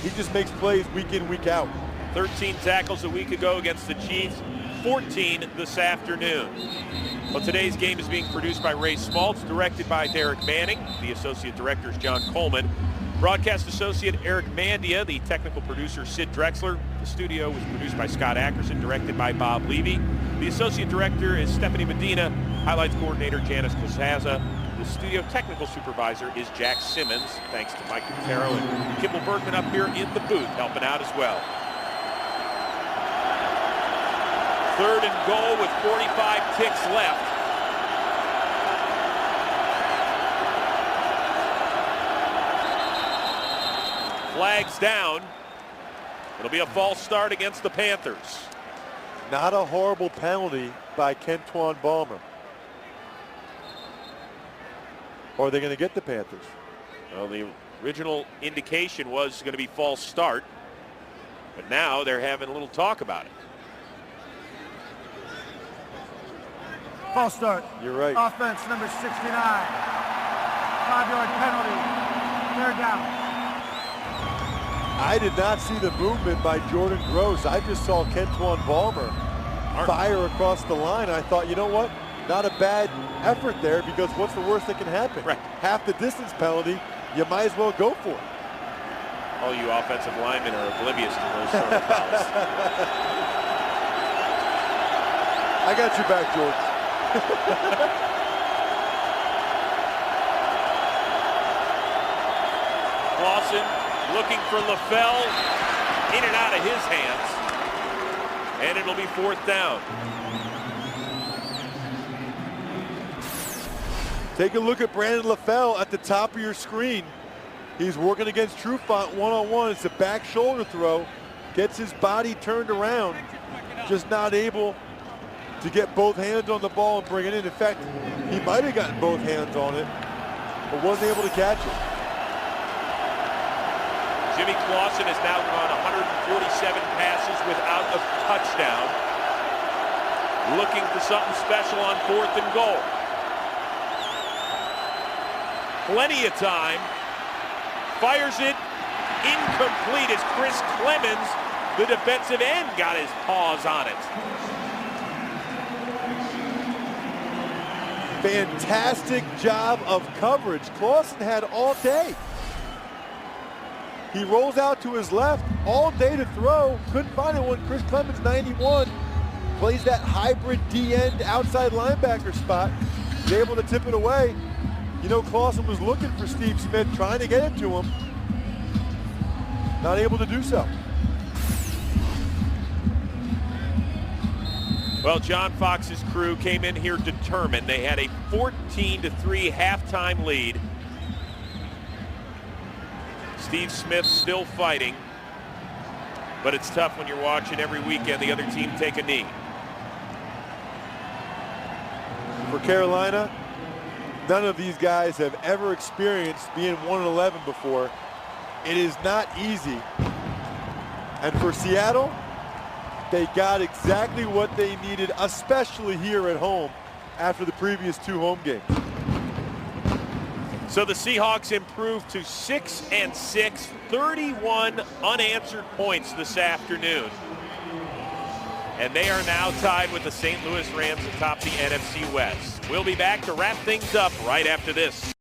He just makes plays week in, week out. 13 tackles a week ago against the Chiefs, 14 this afternoon. Well, today's game is being produced by Ray Smaltz, directed by Derek Manning. The associate director is John Coleman. Broadcast associate Eric Mandia, the technical producer Sid Drexler. The studio was produced by Scott Ackerson, directed by Bob Levy. The associate director is Stephanie Medina. Highlights coordinator Janice Casaza. The studio technical supervisor is Jack Simmons. Thanks to Mike Cutero and Kimball Bergman up here in the booth helping out as well. 3rd and goal with 45 ticks left. Flags down. It'll be a false start against the Panthers. Not a horrible penalty by Kentwan Balmer. Or are they going to get the Panthers? Well, the original indication was going to be false start, but now they're having a little talk about it. False start. You're right. Offense number 69. 5-yard penalty. 3rd down. I did not see the movement by Jordan Gross. I just saw Kentwan Balmer fire across the line. I thought, you know what? Not a bad effort there, because what's the worst that can happen? Right. Half the distance penalty, you might as well go for it. All you offensive linemen are oblivious to those sort of fouls. I got your back, George. Clausen looking for LaFell, in and out of his hands, and it'll be 4th down. Take a look at Brandon LaFell at the top of your screen. He's working against Trufant one-on-one. It's a back shoulder throw. Gets his body turned around. just not able to get both hands on the ball and bring it in. In fact, he might have gotten both hands on it, but wasn't able to catch it. Jimmy Clausen has now gone 147 passes without a touchdown. Looking for something special on 4th and goal. Plenty of time. Fires it. Incomplete as Chris Clemens, the defensive end, got his paws on it. Fantastic job of coverage. Clausen had all day. He rolls out to his left all day to throw. Couldn't find it when Chris Clemens, 91, plays that hybrid D-end outside linebacker spot. He's able to tip it away. You know, Clausen was looking for Steve Smith, trying to get it to him. Not able to do so. Well, John Fox's crew came in here determined. They had a 14-3 halftime lead. Steve Smith still fighting, but it's tough when you're watching every weekend the other team take a knee. For Carolina, none of these guys have ever experienced being 1-11 before. It is not easy. And for Seattle, they got exactly what they needed, especially here at home after the previous 2 home games. So the Seahawks improved to 6-6, 31 unanswered points this afternoon. And they are now tied with the St. Louis Rams atop the NFC West. We'll be back to wrap things up right after this.